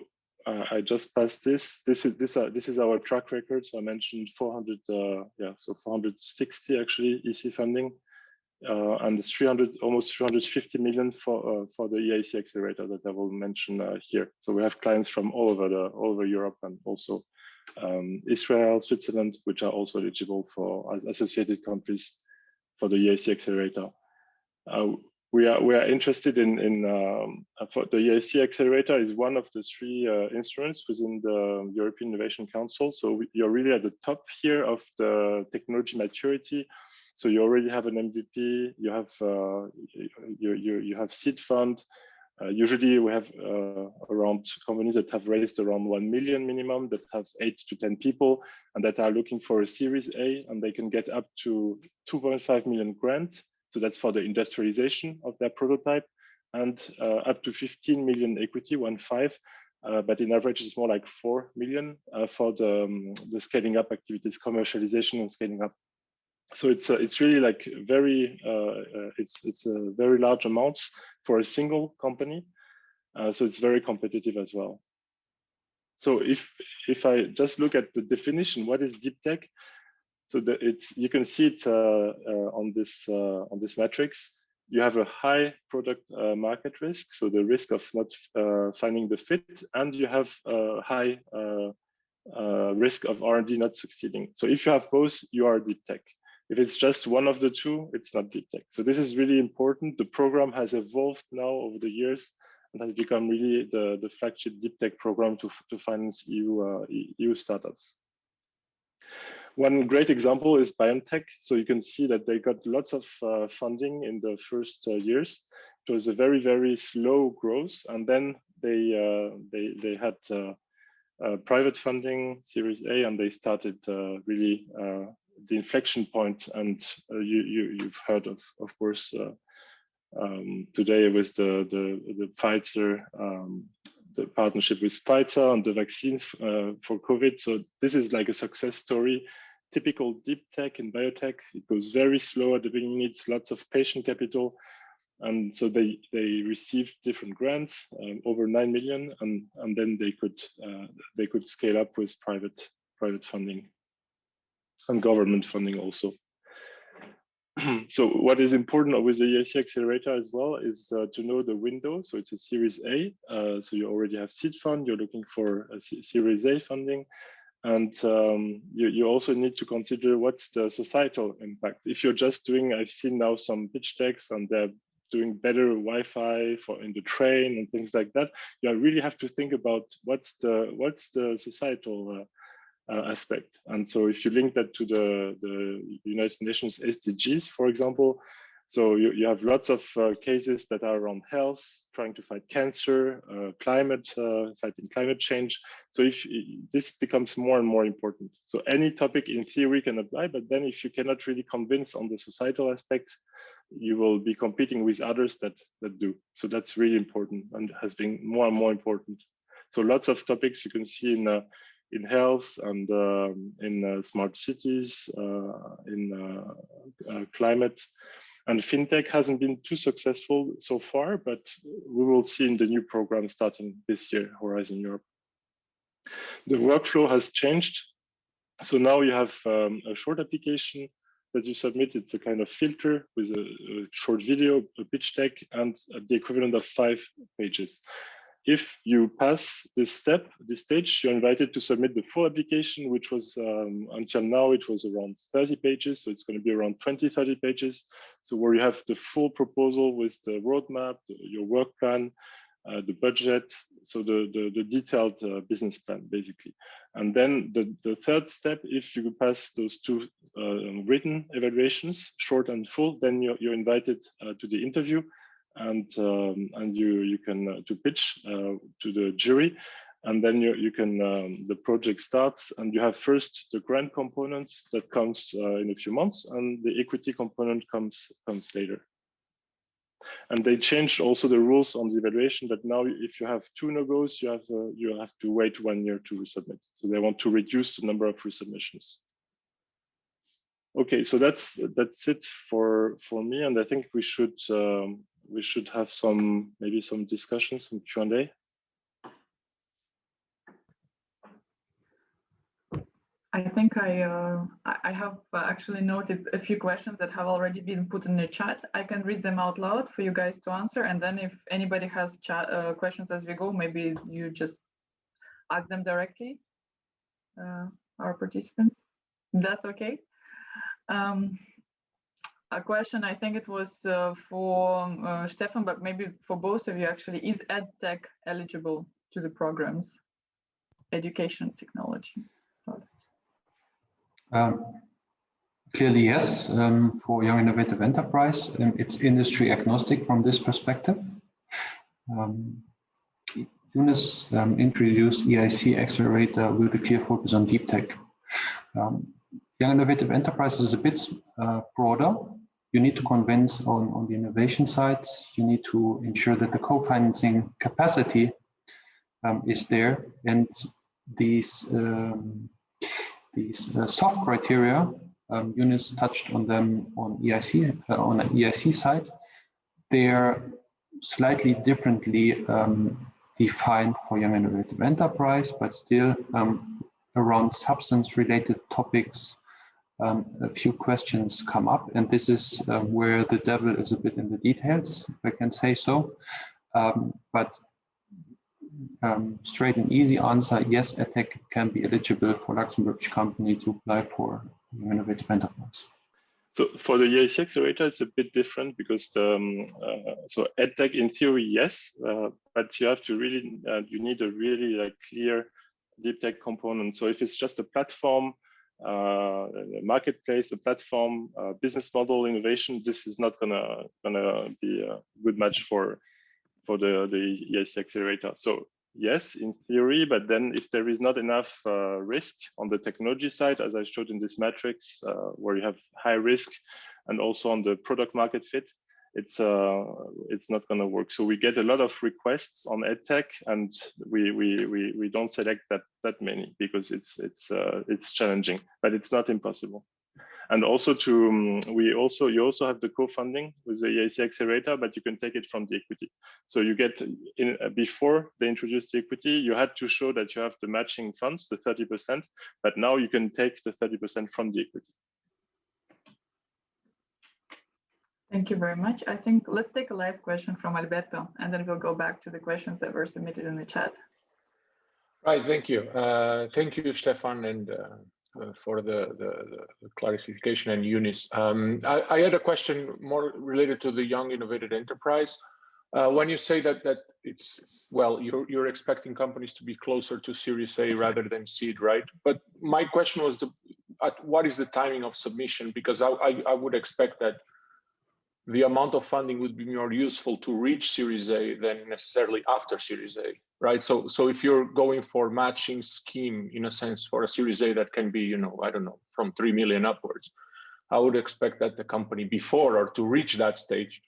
I just passed this. This is our track record. So I mentioned 460 actually EC funding. and almost 350 million for the EIC Accelerator that I will mention here. So we have clients from all over Europe and also Israel, Switzerland, which are also eligible for as associated countries for the EIC Accelerator. We are interested in for the EIC Accelerator is one of the three instruments within the European Innovation Council. So you're really at the top here of the technology maturity. So you already have an MVP. You have you have seed fund. Usually we have around companies that have raised around 1 million minimum, that have 8 to 10 people, and that are looking for a Series A, and they can get up to 2.5 million grant. So that's for the industrialization of their prototype, and up to 15 million equity, 1.5. But in average, it's more like 4 million for the scaling up activities, commercialization and scaling up. So it's really like very it's a very large amounts for a single company. So it's very competitive as well. So if I just look at the definition, what is deep tech? So you can see it on this matrix. You have a high product market risk, so the risk of not finding the fit, and you have a high risk of R&D not succeeding. So if you have both, you are deep tech. If it's just one of the two, it's not deep tech. So this is really important. The program has evolved now over the years and has become really the flagship deep tech program to finance EU startups. One great example is BioNTech. So you can see that they got lots of funding in the first years. It was a very, very slow growth, and then they had private funding, Series A, and they started really the inflection point. And you've heard of course today with the Pfizer. The partnership with Pfizer and the vaccines for COVID. So this is like a success story. Typical deep tech in biotech. It goes very slow at the beginning, needs lots of patient capital. And so they received different grants, over 9 million, and then they could scale up with private funding and government funding also. So what is important with the EIC Accelerator as well is to know the window. So it's a Series A. So you already have seed fund. You're looking for a Series A funding. And you also need to consider what's the societal impact. If you're just doing, I've seen now some pitch decks and they're doing better Wi-Fi in the train and things like that. You really have to think about what's the societal aspect. And so if you link that to the United Nations SDGs, for example, so you have lots of cases that are around health, trying to fight cancer, fighting climate change. So if this becomes more and more important. So any topic in theory can apply, but then if you cannot really convince on the societal aspects, you will be competing with others that do. So that's really important and has been more and more important. So lots of topics you can see in health and in smart cities, in climate. And fintech hasn't been too successful so far, but we will see in the new program starting this year, Horizon Europe. The workflow has changed. So now you have a short application that you submit. It's a kind of filter with a short video, a pitch deck, and the equivalent of 5 pages. If you pass this stage, you're invited to submit the full application, which was until now, it was around 30 pages. So it's going to be around 20-30 pages. So where you have the full proposal with the roadmap, your work plan, the budget, so the detailed business plan, basically. And then the third step, if you pass those 2 written evaluations, short and full, then you're invited to the interview. And you can to pitch to the jury, and then you can the project starts, and you have first the grant component that comes in a few months, and the equity component comes later. And they changed also the rules on the evaluation that now if you have 2 no-goes, you have to wait 1 year to resubmit. So they want to reduce the number of resubmissions. Okay, so that's it for me, and I think we should have maybe some discussions, some Q&A. I think I have actually noted a few questions that have already been put in the chat. I can read them out loud for you guys to answer, and then if anybody has questions as we go, maybe you just ask them directly, our participants. That's okay. A question, I think it was for Stefan, but maybe for both of you actually. Is EdTech eligible to the programs? Education technology startups. Clearly, yes, for Young Innovative Enterprise. It's industry agnostic from this perspective. Eunice introduced Eic Accelerator with a clear focus on deep tech. Young Innovative Enterprise is a bit broader. You need to convince on the innovation side. You need to ensure that the co-financing capacity is there, and these soft criteria, Eunice touched on them on the EIC side. They're slightly differently defined for Young Innovative Enterprise, but still around substance-related topics, a few questions come up, and this is where the devil is a bit in the details, if I can say so. But straight and easy answer, yes, EdTech can be eligible for Luxembourg company to apply for Innovative Enterprise. So for the Eic Accelerator, it's a bit different because so EdTech in theory, yes, but you have to really, you need a really clear deep tech component. So if it's just a platform, a marketplace, a platform, business model innovation, this is not gonna be a good match for the Eic Accelerator. So yes, in theory, but then if there is not enough risk on the technology side, as I showed in this matrix, where you have high risk, and also on the product market fit, it's not going to work. So we get a lot of requests on EdTech, and we don't select that many because it's challenging, but it's not impossible. And also you also have the co-funding with the Eic Accelerator, but you can take it from the equity. So you get before they introduced the equity, you had to show that you have the matching funds, the 30%, but now you can take the 30% from the equity. Thank you very much. I think let's take a live question from Alberto, and then we'll go back to the questions that were submitted in the chat. Right, thank you. Thank you, Stefan, and for the clarification, and Eunice. I had a question more related to the Young Innovative Enterprise. When you say that it's, well, you're expecting companies to be closer to Series A rather than seed, right? But my question was, what is the timing of submission? Because I would expect that the amount of funding would be more useful to reach Series A than necessarily after Series A, right? So if you're going for matching scheme, in a sense, for a Series A that can be, you know, I don't know, from 3 million upwards, I would expect that the company before or to reach that stage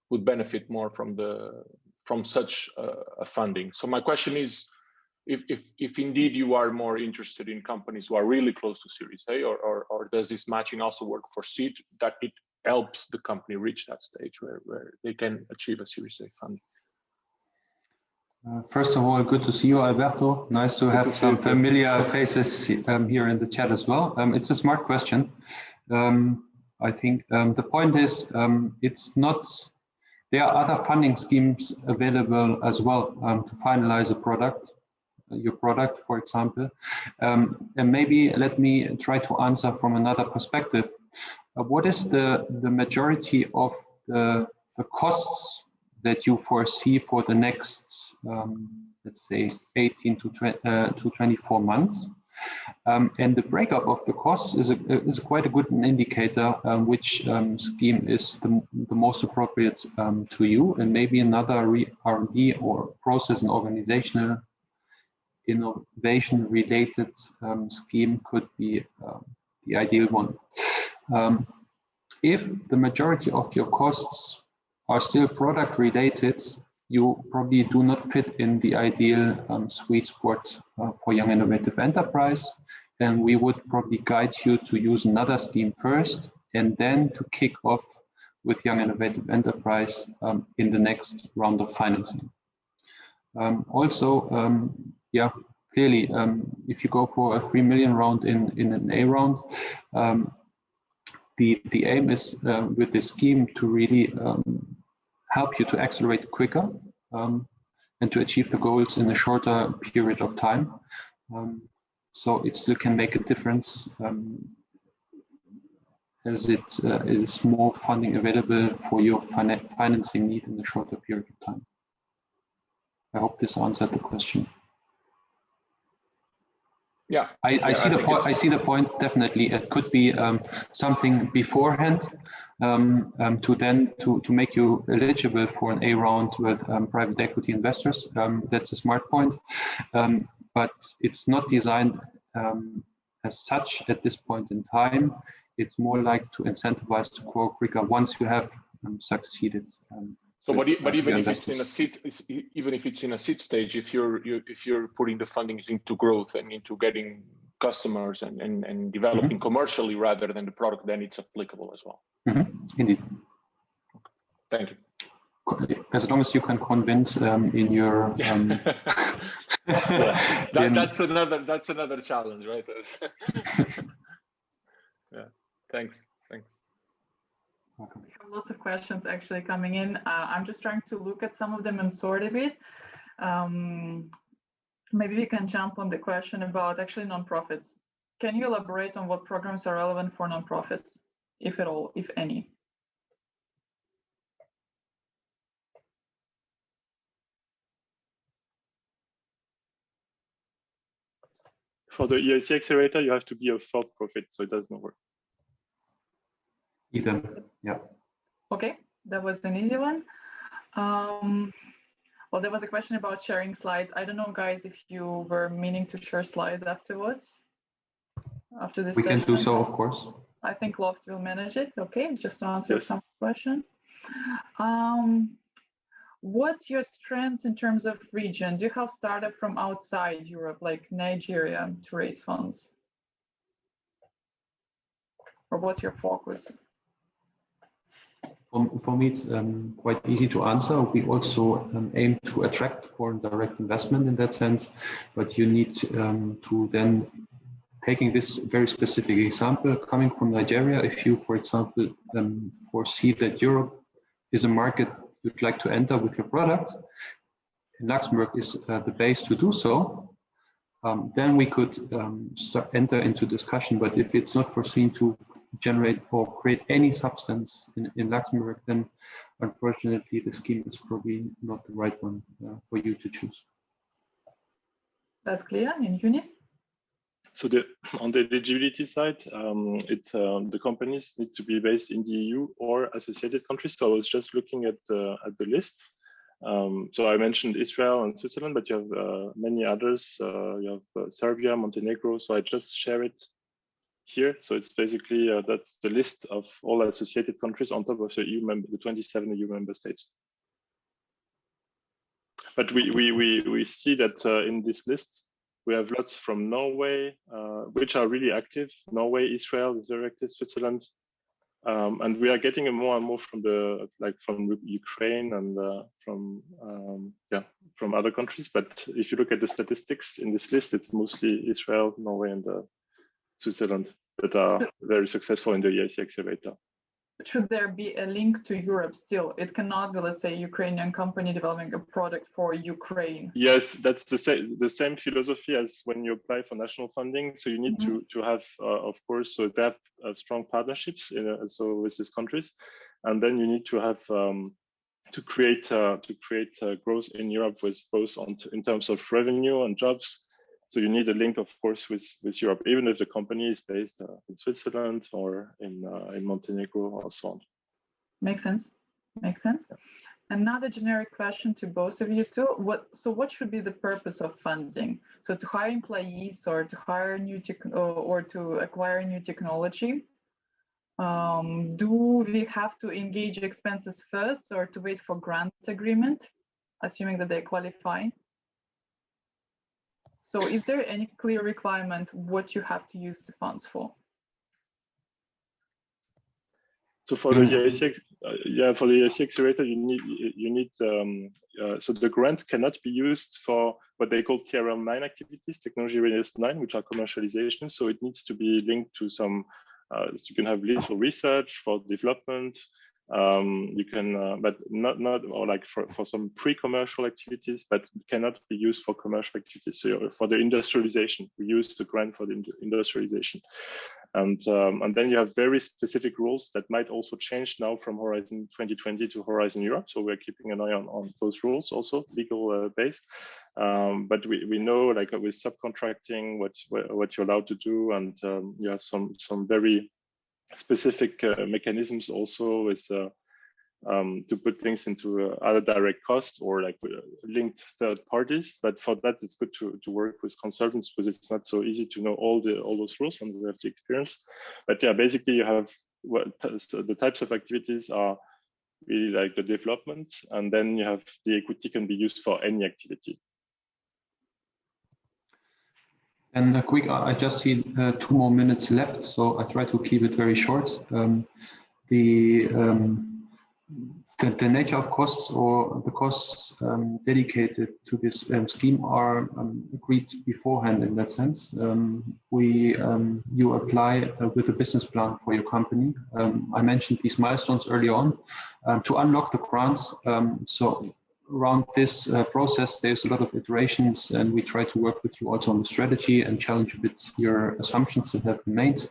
would benefit more from such a funding. So my question is, if indeed you are more interested in companies who are really close to Series A, or does this matching also work for seed, that it helps the company reach that stage where they can achieve a Series A funding? First of all, good to see you, Alberto. Nice to have some familiar faces here in the chat as well. It's a smart question. I think the point is, it's not, there are other funding schemes available as well to finalize a product, your product, for example. And maybe let me try to answer from another perspective. What is the majority of the costs that you foresee for the next, let's say, 18 to 24 months? And the breakup of the costs is quite a good indicator which scheme is the most appropriate to you, and maybe another R&D or process and organizational innovation related scheme could be the ideal one. If the majority of your costs are still product related, you probably do not fit in the ideal sweet spot for Young Innovative Enterprise. Then we would probably guide you to use another scheme first, and then to kick off with Young Innovative Enterprise in the next round of financing. Also, yeah, clearly, if you go for a 3 million round in an A round, the aim is with this scheme to really help you to accelerate quicker and to achieve the goals in a shorter period of time. So it still can make a difference as it is more funding available for your financing need in a shorter period of time. I hope this answered the question. Yeah, I see the point. I see the point. Definitely, it could be something beforehand to make you eligible for an A round with private equity investors. That's a smart point, but it's not designed as such at this point in time. It's more like to incentivize to grow quicker once you have succeeded. So, but even if it's in a seed stage, if you're putting the fundings into growth and into getting customers and developing commercially rather than the product, then it's applicable as well. Indeed. Thank you. As long as you can convince in your that's another challenge, right? Yeah. Thanks. Welcome. We have lots of questions actually coming in. I'm just trying to look at some of them and sort a bit. Maybe we can jump on the question about actually nonprofits. Can you elaborate on what programs are relevant for nonprofits, if at all, if any? For the Eic Accelerator, you have to be a for-profit, so it doesn't work. Either, yeah. Okay, that was an easy one. Well, there was a question about sharing slides. I don't know, guys, if you were meaning to share slides afterwards, after this session. We can do so, of course. I think Loft will manage it. Okay, just to answer Yes. some question. What's your strengths in terms of region? Do you have startup from outside Europe, like Nigeria, to raise funds? Or what's your focus? For me, it's quite easy to answer. We also aim to attract foreign direct investment in that sense, but you need to then, taking this very specific example, coming from Nigeria, if you, for example, foresee that Europe is a market you'd like to enter with your product, and Luxembourg is the base to do so, then we could enter into discussion. But if it's not foreseen to generate or create any substance in Luxembourg, then unfortunately the scheme is probably not the right one for you to choose. That's clear. And Eunice? So on the eligibility side, the companies need to be based in the EU or associated countries. So I was just looking at the list. So I mentioned Israel and Switzerland, but you have many others. You have Serbia, Montenegro. So I just share it here. So it's basically that's the list of all associated countries on top of the EU the 27 EU member states. But we see that in this list we have lots from Norway, which are really active. Norway, Israel is very active, Switzerland, and we are getting more and more from from Ukraine and from other countries. But if you look at the statistics in this list, it's mostly Israel, Norway, and Switzerland that are very successful in the Eic Accelerator. Should there be a link to Europe still? It cannot be, let's say, Ukrainian company developing a product for Ukraine. Yes, that's the same philosophy as when you apply for national funding. So you need to have, of course, so they have strong partnerships with these countries, and then you need to have to create growth in Europe with both in terms of revenue and jobs. So you need a link, of course, with Europe, even if the company is based in Switzerland or in Montenegro or so on. Makes sense. Makes sense. Another generic question to both of you too. What should be the purpose of funding? So to hire employees or to hire or to acquire new technology? Do we have to engage expenses first or to wait for grant agreement, assuming that they qualify? So is there any clear requirement what you have to use the funds for? So for the Eic, for the Eic Accelerator, you need so the grant cannot be used for what they call TRL9 activities, technology readiness 9, which are commercialization. So it needs to be linked to some. So you can have leads for research, for development. You can, but not or like for some pre-commercial activities, but it cannot be used for commercial activities. So for the industrialization, we use the grant for the industrialization. And then you have very specific rules that might also change now from Horizon 2020 to Horizon Europe. So we're keeping an eye on those rules also, legal based. But we know, like with subcontracting, what you're allowed to do, and you have some very specific mechanisms also with to put things into other direct costs or like linked third parties. But for that, it's good to work with consultants because it's not so easy to know all those rules and they have the experience. But yeah, basically you have so the types of activities are really like the development, and then you have the equity can be used for any activity. And a quick, I just see 2 more minutes left, so I try to keep it very short. The nature of costs or the costs dedicated to this scheme are agreed beforehand in that sense. You apply with a business plan for your company. I mentioned these milestones earlier on to unlock the grants. So around this process, there's a lot of iterations, and we try to work with you also on the strategy and challenge a bit your assumptions that have been made.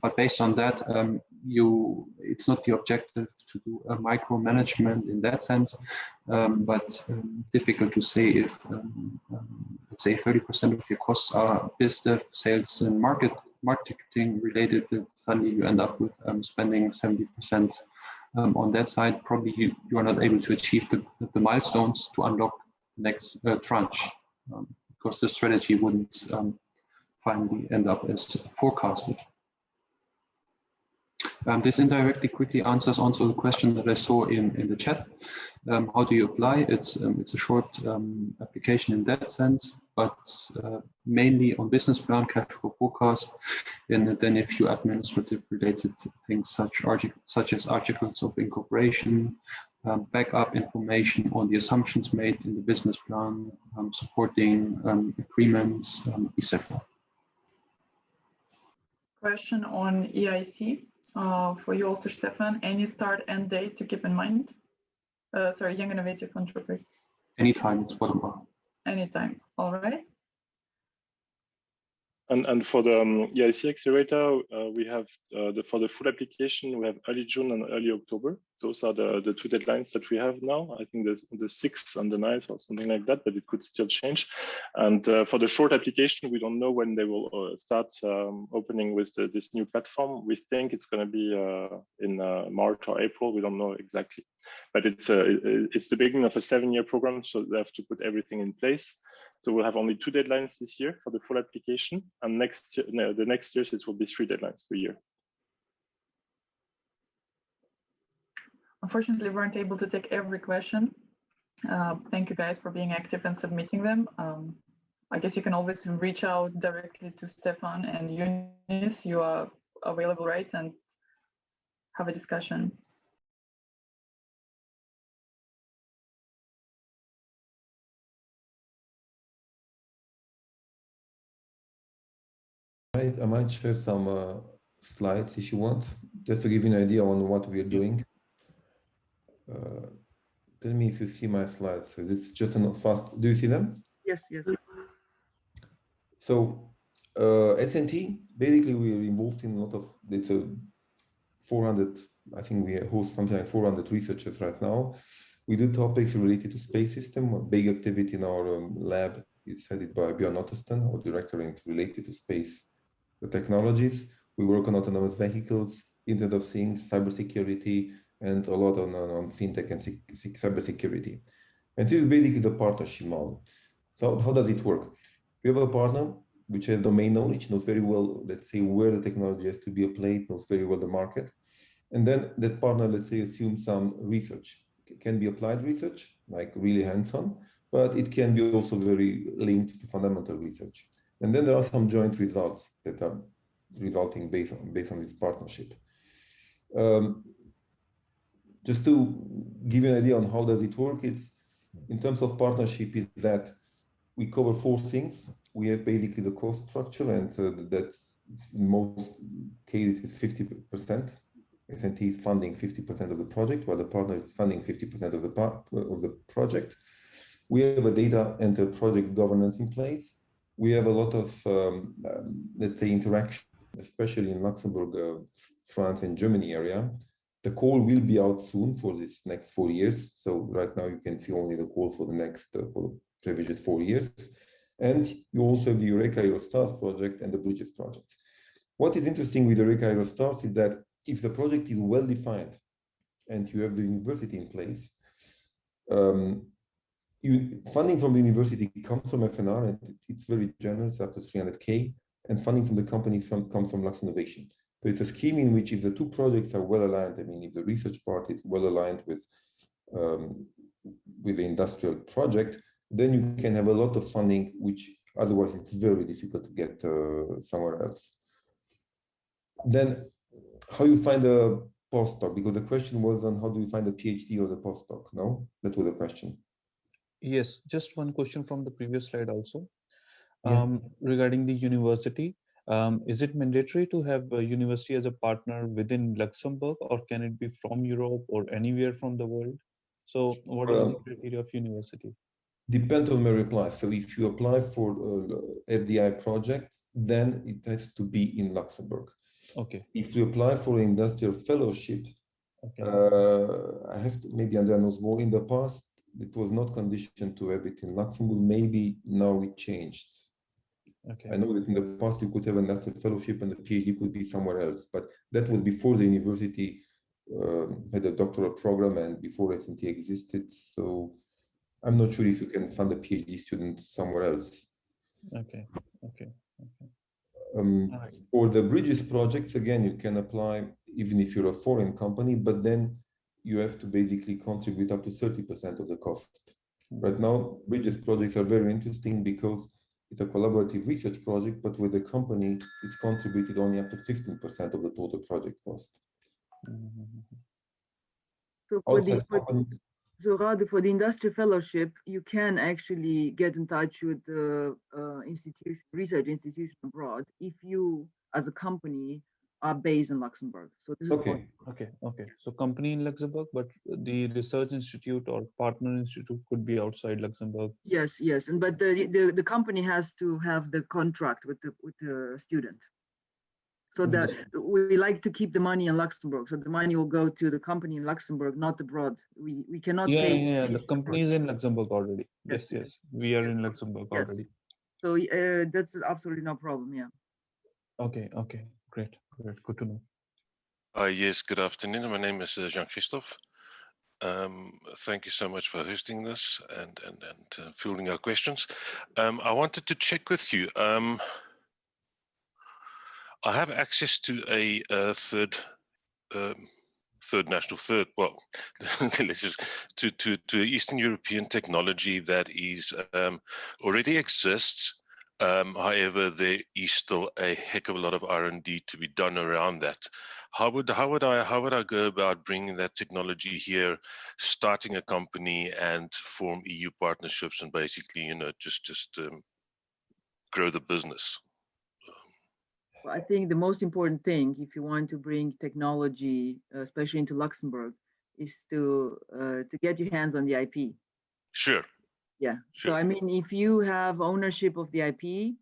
But based on that, it's not the objective to do a micromanagement in that sense, but difficult to say if, let's say 30% of your costs are business, sales, and marketing related, then suddenly you end up with spending 70%. On that side, probably you are not able to achieve the milestones to unlock the next tranche because the strategy wouldn't finally end up as forecasted. This indirectly quickly answers also the question that I saw in the chat. How do you apply? It's a short application in that sense, but mainly on business plan, cash flow forecast, and then a few administrative related things such as articles of incorporation, backup information on the assumptions made in the business plan, supporting agreements, etc. Question on EIC. For you also, Stefan, any start end date to keep in mind? Sorry, young innovative entrepreneurs. Anytime, it's bottom up. Anytime, all right. And for the Eic Accelerator, we have for the full application, we have early June and early October. Those are the 2 deadlines that we have now. I think there's the 6th and the 9th or something like that, but it could still change. And for the short application, we don't know when they will start opening with this new platform. We think it's going to be in March or April. We don't know exactly, but it's the beginning of a 7-year program, so they have to put everything in place. So we'll have only 2 deadlines this year for the full application, and next year, the next years it will be 3 deadlines per year. Unfortunately, we weren't able to take every question. Thank you guys for being active and submitting them. I guess you can always reach out directly to Stefan and Eunice. You are available, right? And have a discussion. I might share some slides if you want, just to give you an idea on what we are doing. Tell me if you see my slides. So it's just a fast. Do you see them? Yes, yes. So SNT, basically we are involved in a lot of, it's a 400, I think we host something like 400 researchers right now. We do topics related to space system. A big activity in our lab is headed by Björn Ottersten, our director related to space technologies. We work on autonomous vehicles, Internet of Things, cybersecurity, and a lot on fintech and cybersecurity. And this is basically the partnership model. So how does it work? We have a partner which has domain knowledge, knows very well, let's say, where the technology has to be applied, knows very well the market. And then that partner, let's say, assumes some research. It can be applied research, like really hands-on, but it can be also very linked to fundamental research. And then there are some joint results that are resulting based on this partnership. just to give you an idea on how does it work, it's in terms of partnership is that we cover 4 things. We have basically the cost structure, and that's in most cases 50%. S&T is funding 50% of the project, while the partner is funding 50% of the project. We have a data and a project governance in place. We have a lot of, let's say, interaction, especially in Luxembourg, France, and Germany area. The call will be out soon for this next 4 years. So right now you can see only the call for the next, for the previous 4 years. And you also have the Eureka Eurostars project and the Bridges project. What is interesting with Eureka Eurostars is that if the project is well defined and you have the university in place, funding from the university comes from FNR, and it's very generous, up to 300K, and funding from the company comes from Lux Innovation. So it's a scheme in which if the 2 projects are well aligned, I mean, if the research part is well aligned with the industrial project, then you can have a lot of funding, which otherwise it's very difficult to get somewhere else. Then how you find a postdoc? Because the question was on how do you find a PhD or the postdoc, no? That was the question. Yes, just one question from the previous slide also. Yeah. Regarding the university, is it mandatory to have a university as a partner within Luxembourg, or can it be from Europe or anywhere from the world? So what is the criteria of university? Depends on my reply. So if you apply for FDI projects, then it has to be in Luxembourg. Okay. If you apply for an industrial fellowship, Okay. I have to, maybe Andrea knows more. In the past, it was not conditioned to have it in Luxembourg. Maybe now it changed. Okay. I know that in the past you could have an industrial fellowship and the PhD could be somewhere else, but that was before the university had a doctoral program and before S&T existed. So I'm not sure if you can fund a PhD student somewhere else. Okay. Okay. Okay. Right. For the Bridges projects, again, you can apply even if you're a foreign company, but then you have to basically contribute up to 30% of the cost. Right now, Bridges projects are very interesting because it's a collaborative research project, but with the company, it's contributed only up to 15% of the total project cost. So rather for the industrial fellowship, you can actually get in touch with the research institution abroad if you, as a company, are based in Luxembourg. So this is okay. Okay. So company in Luxembourg, but the research institute or partner institute could be outside Luxembourg. Yes, and but the company has to have the contract with the student. So that we like to keep the money in Luxembourg. So the money will go to the company in Luxembourg, not abroad. We cannot pay. Yeah. The company is in Luxembourg already. Yes. We are in Luxembourg already. So that's absolutely no problem. Yeah. Okay. Great. Good to know. Yes, good afternoon. My name is Jean-Christophe. Thank you so much for hosting this and fielding our questions. I wanted to check with you. I have access to a third to Eastern European technology that is already exists. However, there is still a heck of a lot of R&D to be done around that. How would I go about bringing that technology here, starting a company and form EU partnerships and basically, just grow the business? I think the most important thing, if you want to bring technology, especially into Luxembourg, is to get your hands on the IP. Sure. Yeah. Sure. So I mean, if you have ownership of the IP,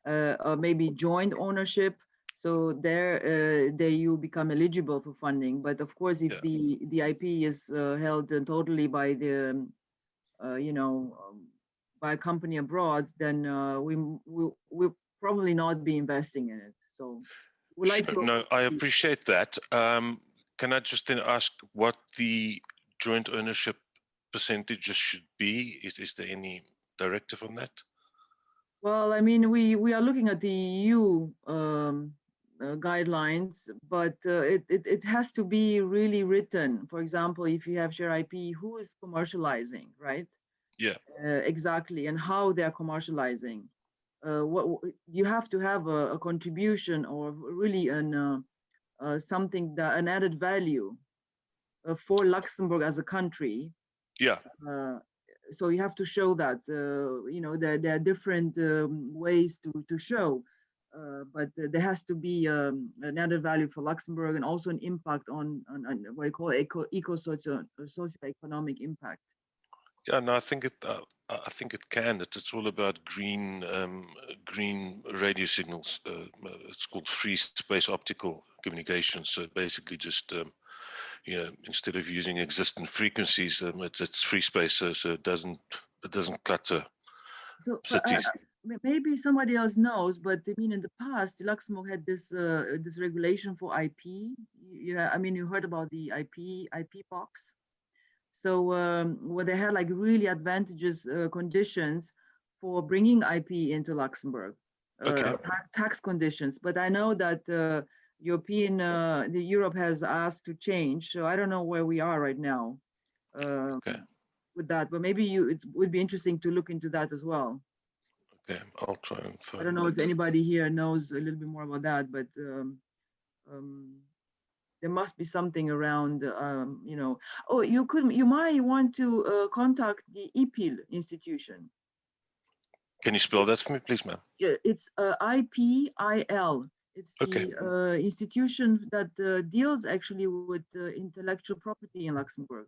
or maybe joint ownership, so there you become eligible for funding. But of course, if the IP is held totally by the by a company abroad, then we'll probably not be investing in it. So we like to. No, I appreciate that. Can I just then ask what the joint ownership percentages should be? Is there any directive on that? Well, I mean, we are looking at the EU guidelines, but it has to be really written. For example, if you have share IP, who is commercializing, right? Yeah. Exactly, and how they are commercializing. What you have to have a contribution or really an something that an added value for Luxembourg as a country. Yeah. So you have to show that, you know, there are different ways to show, but there has to be an added value for Luxembourg and also an impact on what you call socio-economic impact. Yeah, no, I think it can. It's all about green radio signals. It's called free space optical communication. So basically, just you know, instead of using existing frequencies, it's free space, so it doesn't clutter cities. Maybe somebody else knows, but I mean, in the past, Luxembourg had this this regulation for IP. Yeah, I mean, you heard about the IP box. So where they had like really advantageous conditions for bringing IP into Luxembourg, tax conditions. But I know that Europe has asked to change. So I don't know where we are right now with that. But maybe it would be interesting to look into that as well. Okay, I'll try and find. I don't know if anybody here knows a little bit more about that, but there must be something around, you know. Oh, you might want to contact the EPIL institution. Can you spell that for me, please, ma'am? Yeah, it's IPIL. It's the institution that deals actually with intellectual property in Luxembourg.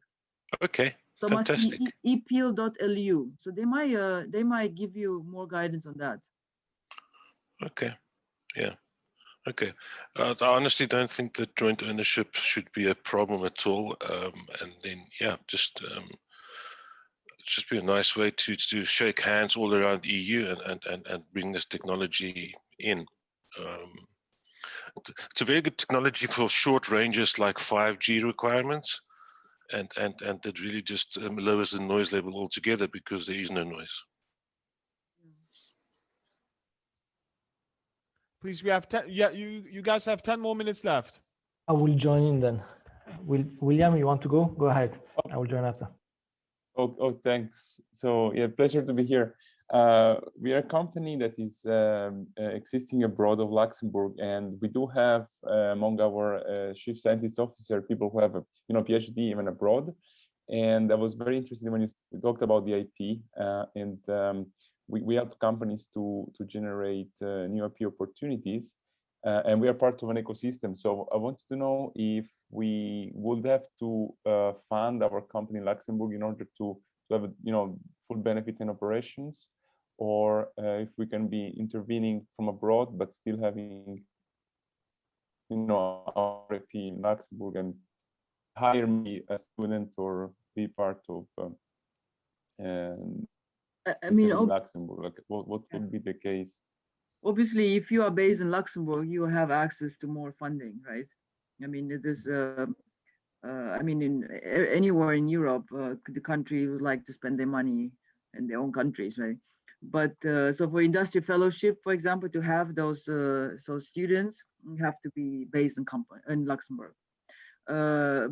Okay, so fantastic. Must be epil.lu. So they might give you more guidance on that. Okay, yeah. Okay, I honestly don't think that joint ownership should be a problem at all. And then, yeah, just be a nice way to shake hands all around the EU and bring this technology in. It's a very good technology for short ranges like 5G requirements, and it really just lowers the noise level altogether because there is no noise. Please, we have 10. Yeah, you guys have 10 more minutes left. I will join in then. William, you want to go? Go ahead. I will join after. Oh, thanks. So yeah, pleasure to be here. We are a company that is existing abroad of Luxembourg, and we do have among our chief scientist officer people who have a PhD even abroad. And I was very interested when you talked about the IP, and we help companies to generate new IP opportunities, and we are part of an ecosystem. So I wanted to know if we would have to fund our company in Luxembourg in order to have a, full benefit in operations, or if we can be intervening from abroad but still having our IP in Luxembourg and hire me a student or be part of I mean, Luxembourg. Like, what would be the case? Obviously, if you are based in Luxembourg, you have access to more funding, right? I mean, it is. I mean, anywhere in Europe, the country would like to spend their money in their own countries, right? But so for industry fellowship, for example, to have those students, you have to be based in Luxembourg.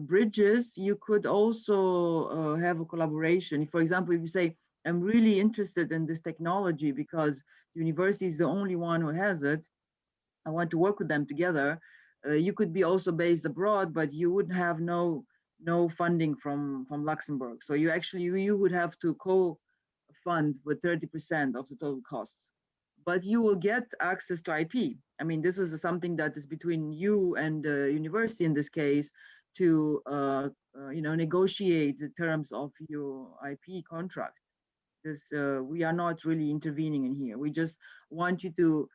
Bridges, you could also have a collaboration. For example, if you say, I'm really interested in this technology because the university is the only one who has it, I want to work with them together. You could be also based abroad, but you would have no funding from Luxembourg. So you would have to co-fund with 30% of the total costs. But you will get access to IP. I mean, this is something that is between you and the university in this case to negotiate the terms of your IP contract. We are not really intervening in here. We just want you to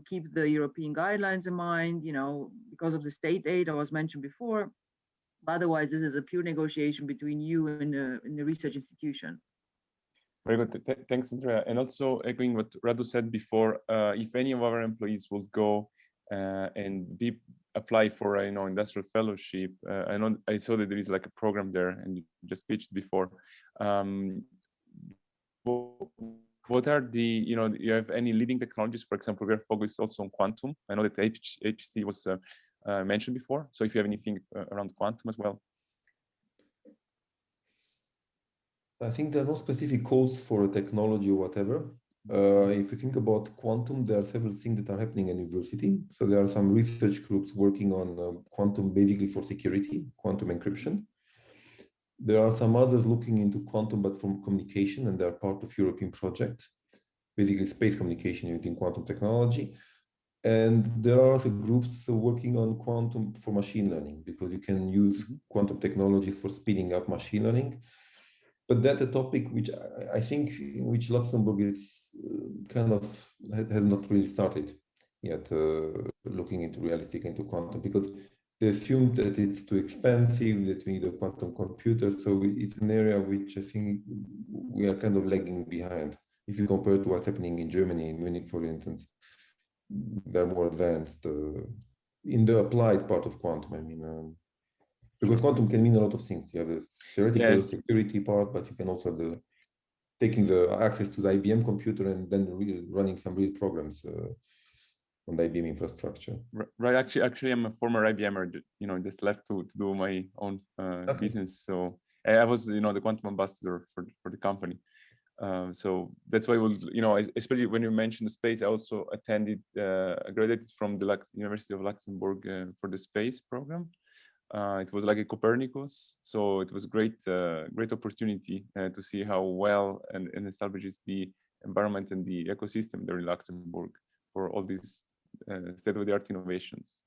keep the European guidelines in mind, because of the state aid I was mentioned before. But otherwise, this is a pure negotiation between you and the research institution. Very good. Thanks, Andrea. And also agreeing what Radu said before, if any of our employees will go and apply for industrial fellowship, I saw that there is like a program there, and you just pitched before. What are the, you have any leading technologies? For example, we're focused also on quantum. I know that HC was mentioned before. So if you have anything around quantum as well. I think there are no specific calls for technology or whatever. If you think about quantum, there are several things that are happening in university. So there are some research groups working on quantum basically for security, quantum encryption. There are some others looking into quantum, but from communication, and they're part of European project, basically space communication using quantum technology. And there are also groups working on quantum for machine learning, because you can use quantum technologies for speeding up machine learning. But that's a topic which I think in which Luxembourg is kind of has not really started yet looking into realistic into quantum, because they assume that it's too expensive, that we need a quantum computer. So it's an area which I think we are kind of lagging behind. If you compare to what's happening in Germany, in Munich, for instance, they're more advanced in the applied part of quantum. I mean, because quantum can mean a lot of things. You have the theoretical security part, but you can also have taking the access to the IBM computer and then running some real programs on the IBM infrastructure. Right. Actually, I'm a former IBMer. Just left to do my own business. So I was, the quantum ambassador for the company. So that's why especially when you mentioned the space, I also attended, graduated from the University of Luxembourg for the space program. It was like a Copernicus, so it was great opportunity to see how well and establishes the environment and the ecosystem there in Luxembourg for all these state-of-the-art innovations.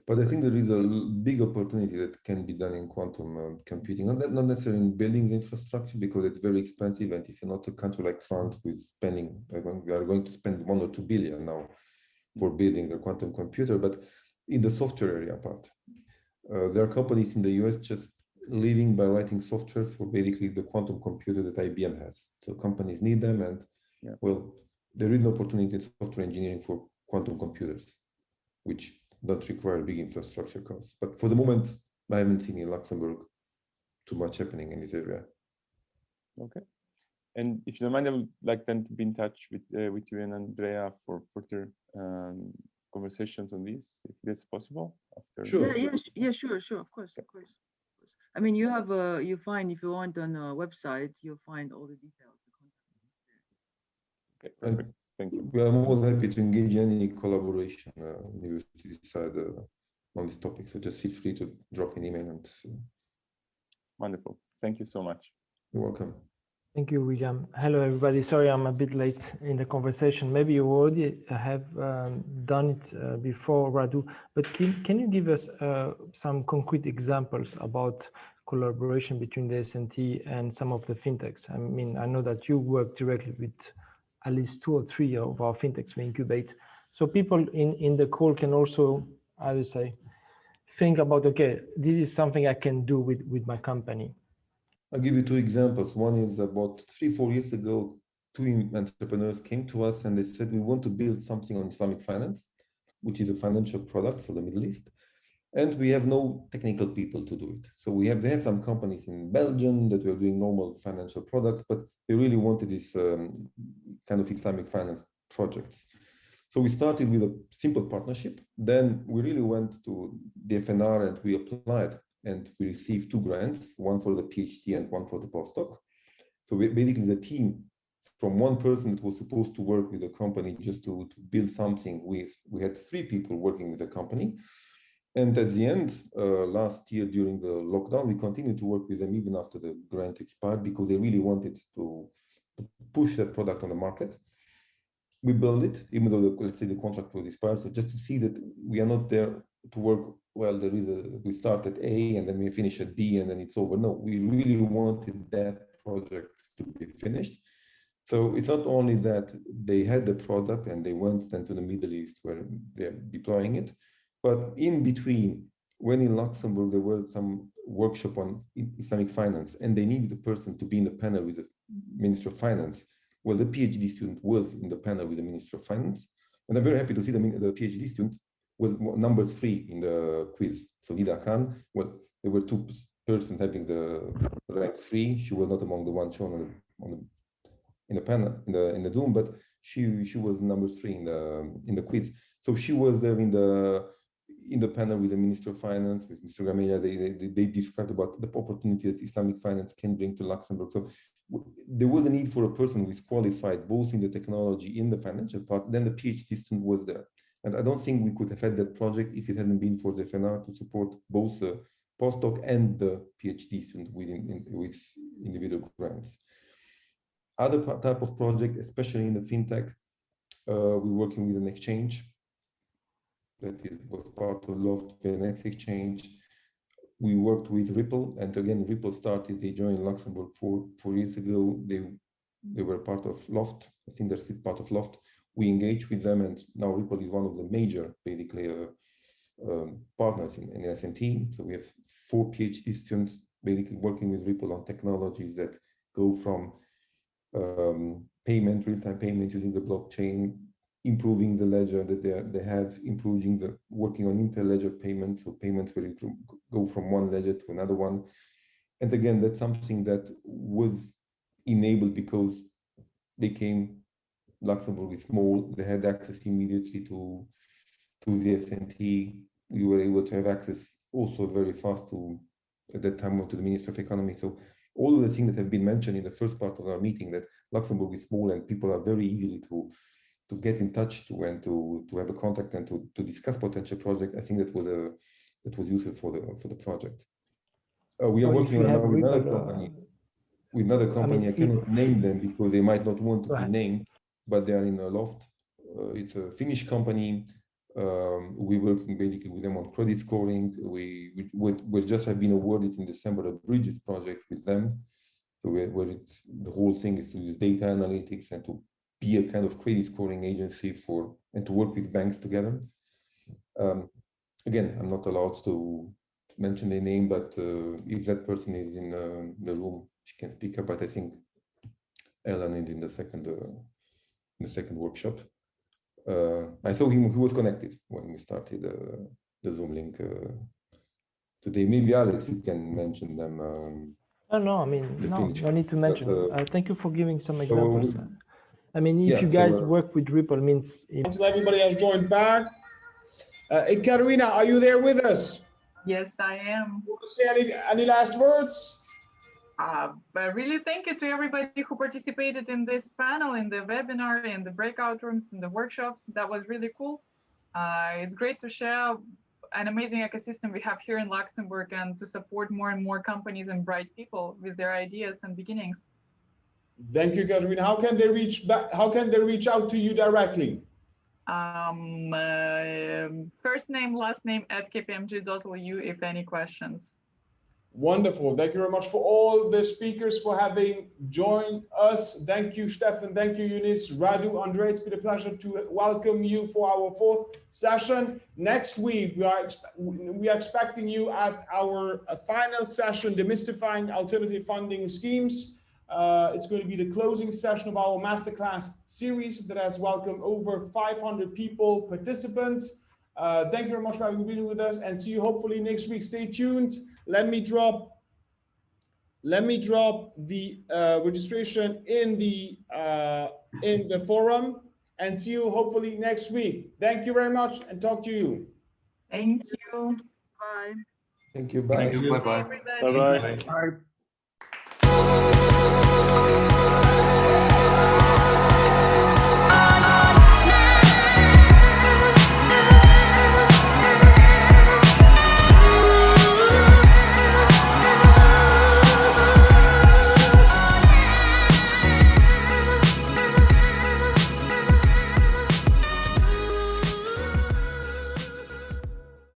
But I think there is a big opportunity that can be done in quantum computing, not necessarily in building the infrastructure, because it's very expensive. And if you're not a country like France who is spending, they are going to spend 1 or 2 billion now for building the quantum computer, but in the software area part. There are companies in the US just living by writing software for basically the quantum computer that IBM has. So companies need them, and well, there is an opportunity in software engineering for quantum computers, which don't require big infrastructure costs. But for the moment, I haven't seen in Luxembourg too much happening in this area. Okay. And if you don't mind, I would like then to be in touch with you and Andrea for further conversations on this, if that's possible. After. Sure. Yeah, sure, of course. I mean, you have you find, if you want, on a website, you'll find all the details. Okay, perfect. Thank you. We are more than happy to engage in any collaboration on the university side on this topic. So just feel free to drop an email. And wonderful. Thank you so much. You're welcome. Thank you, William. Hello, everybody. Sorry, I'm a bit late in the conversation. Maybe you already have done it before, Radu, but can you give us some concrete examples about collaboration between the SNT and some of the fintechs? I mean, I know that you work directly with at least 2 or 3 of our fintechs we incubate. So people in the call can also, I would say, think about, okay, this is something I can do with my company. I'll give you 2 examples. One is about 3-4 years ago, 2 entrepreneurs came to us and they said, we want to build something on Islamic finance, which is a financial product for the Middle East. And we have no technical people to do it. So they have some companies in Belgium that were doing normal financial products, but they really wanted this kind of Islamic finance projects. So we started with a simple partnership. Then we really went to the FNR and we applied. And we received 2 grants, one for the PhD and one for the postdoc. So basically the team, from one person that was supposed to work with the company just to build something, we had 3 people working with the company. And at the end, last year during the lockdown, we continued to work with them even after the grant expired, because they really wanted to push that product on the market. We built it, even though let's say the contract was expired. So just to see that we are not there to work, well, we start at A and then we finish at B and then it's over. No, we really wanted that project to be finished. So it's not only that they had the product and they went then to the Middle East where they're deploying it, but in between, when in Luxembourg, there was some workshop on Islamic finance and they needed a person to be in the panel with the Minister of Finance. Well, the PhD student was in the panel with the Minister of Finance. And I'm very happy to see the PhD student was numbers 3 in the quiz. So Nida Khan, well, there were 2 persons having the rank 3. She was not among the ones shown in the panel, in the Zoom, but she was number 3 in the quiz. So she was there in the panel with the Minister of Finance, with Mr. Gamelia. They described about the opportunity that Islamic finance can bring to Luxembourg. So there was a need for a person who is qualified both in the technology, in the financial part. Then the PhD student was there. And I don't think we could have had that project if it hadn't been for the FNR to support both postdoc and the PhD student with individual grants. Other type of project, especially in the fintech, we're working with an exchange that was part of Loft, the next exchange. We worked with Ripple, and again, Ripple started, they joined Luxembourg 4 years ago. They were part of Loft. I think they're still part of Loft. We engaged with them, and now Ripple is one of the major, basically, partners in S&T. So we have 4 PhD students basically working with Ripple on technologies that go from payment, real-time payment using the blockchain, improving the ledger that they have, working on inter-ledger payments, so payments will go from one ledger to another one. And again, that's something that was enabled because Luxembourg is small, they had access immediately to the S&T. We were able to have access also very fast at that time, to the Minister of Economy. So all of the things that have been mentioned in the first part of our meeting, that Luxembourg is small and people are very easily to get in touch to and to have a contact and to discuss potential project. I think that was useful for the project. We are working with another company. With another company, I cannot name them because they might not want to be named, but they are in a Loft. It's a Finnish company. We're working basically with them on credit scoring. We just have been awarded in December a Bridges project with them. So where the whole thing is to use data analytics and to be a kind of credit scoring agency and to work with banks together. Again, I'm not allowed to mention their name, but if that person is in the room, she can speak up. But I think Ellen is in the second workshop. I saw him; he was connected when we started the Zoom link today. Maybe Alex, you can mention them. No, I mean, no need to mention. Thank you for giving some examples. I mean, if you guys work with Ripple, means until everybody has joined back. Katerina, are you there with us? Yes, I am. Want to say any last words? But really, thank you to everybody who participated in this panel, in the webinar, in the breakout rooms, in the workshops. That was really cool. It's great to share an amazing ecosystem we have here in Luxembourg and to support more and more companies and bright people with their ideas and beginnings. Thank you, Katerina. How can they reach out to you directly? First name, last name @kpmg.lu if any questions. Wonderful. Thank you very much for all the speakers for having joined us. Thank you, Stefan. Thank you, Eunice, Radu, Andre. It's been a pleasure to welcome you for our 4th session. Next week, we are expecting you at our final session, Demystifying Alternative Funding Schemes. It's going to be the closing session of our masterclass series that has welcomed over 500 participants. Thank you very much for having been with us, and see you hopefully next week. Stay tuned. Let me drop the registration in the forum, and see you hopefully next week. Thank you very much, and talk to you. Thank you. Bye. Thank you. Bye. Thank you. Bye-bye. Bye-bye. Bye.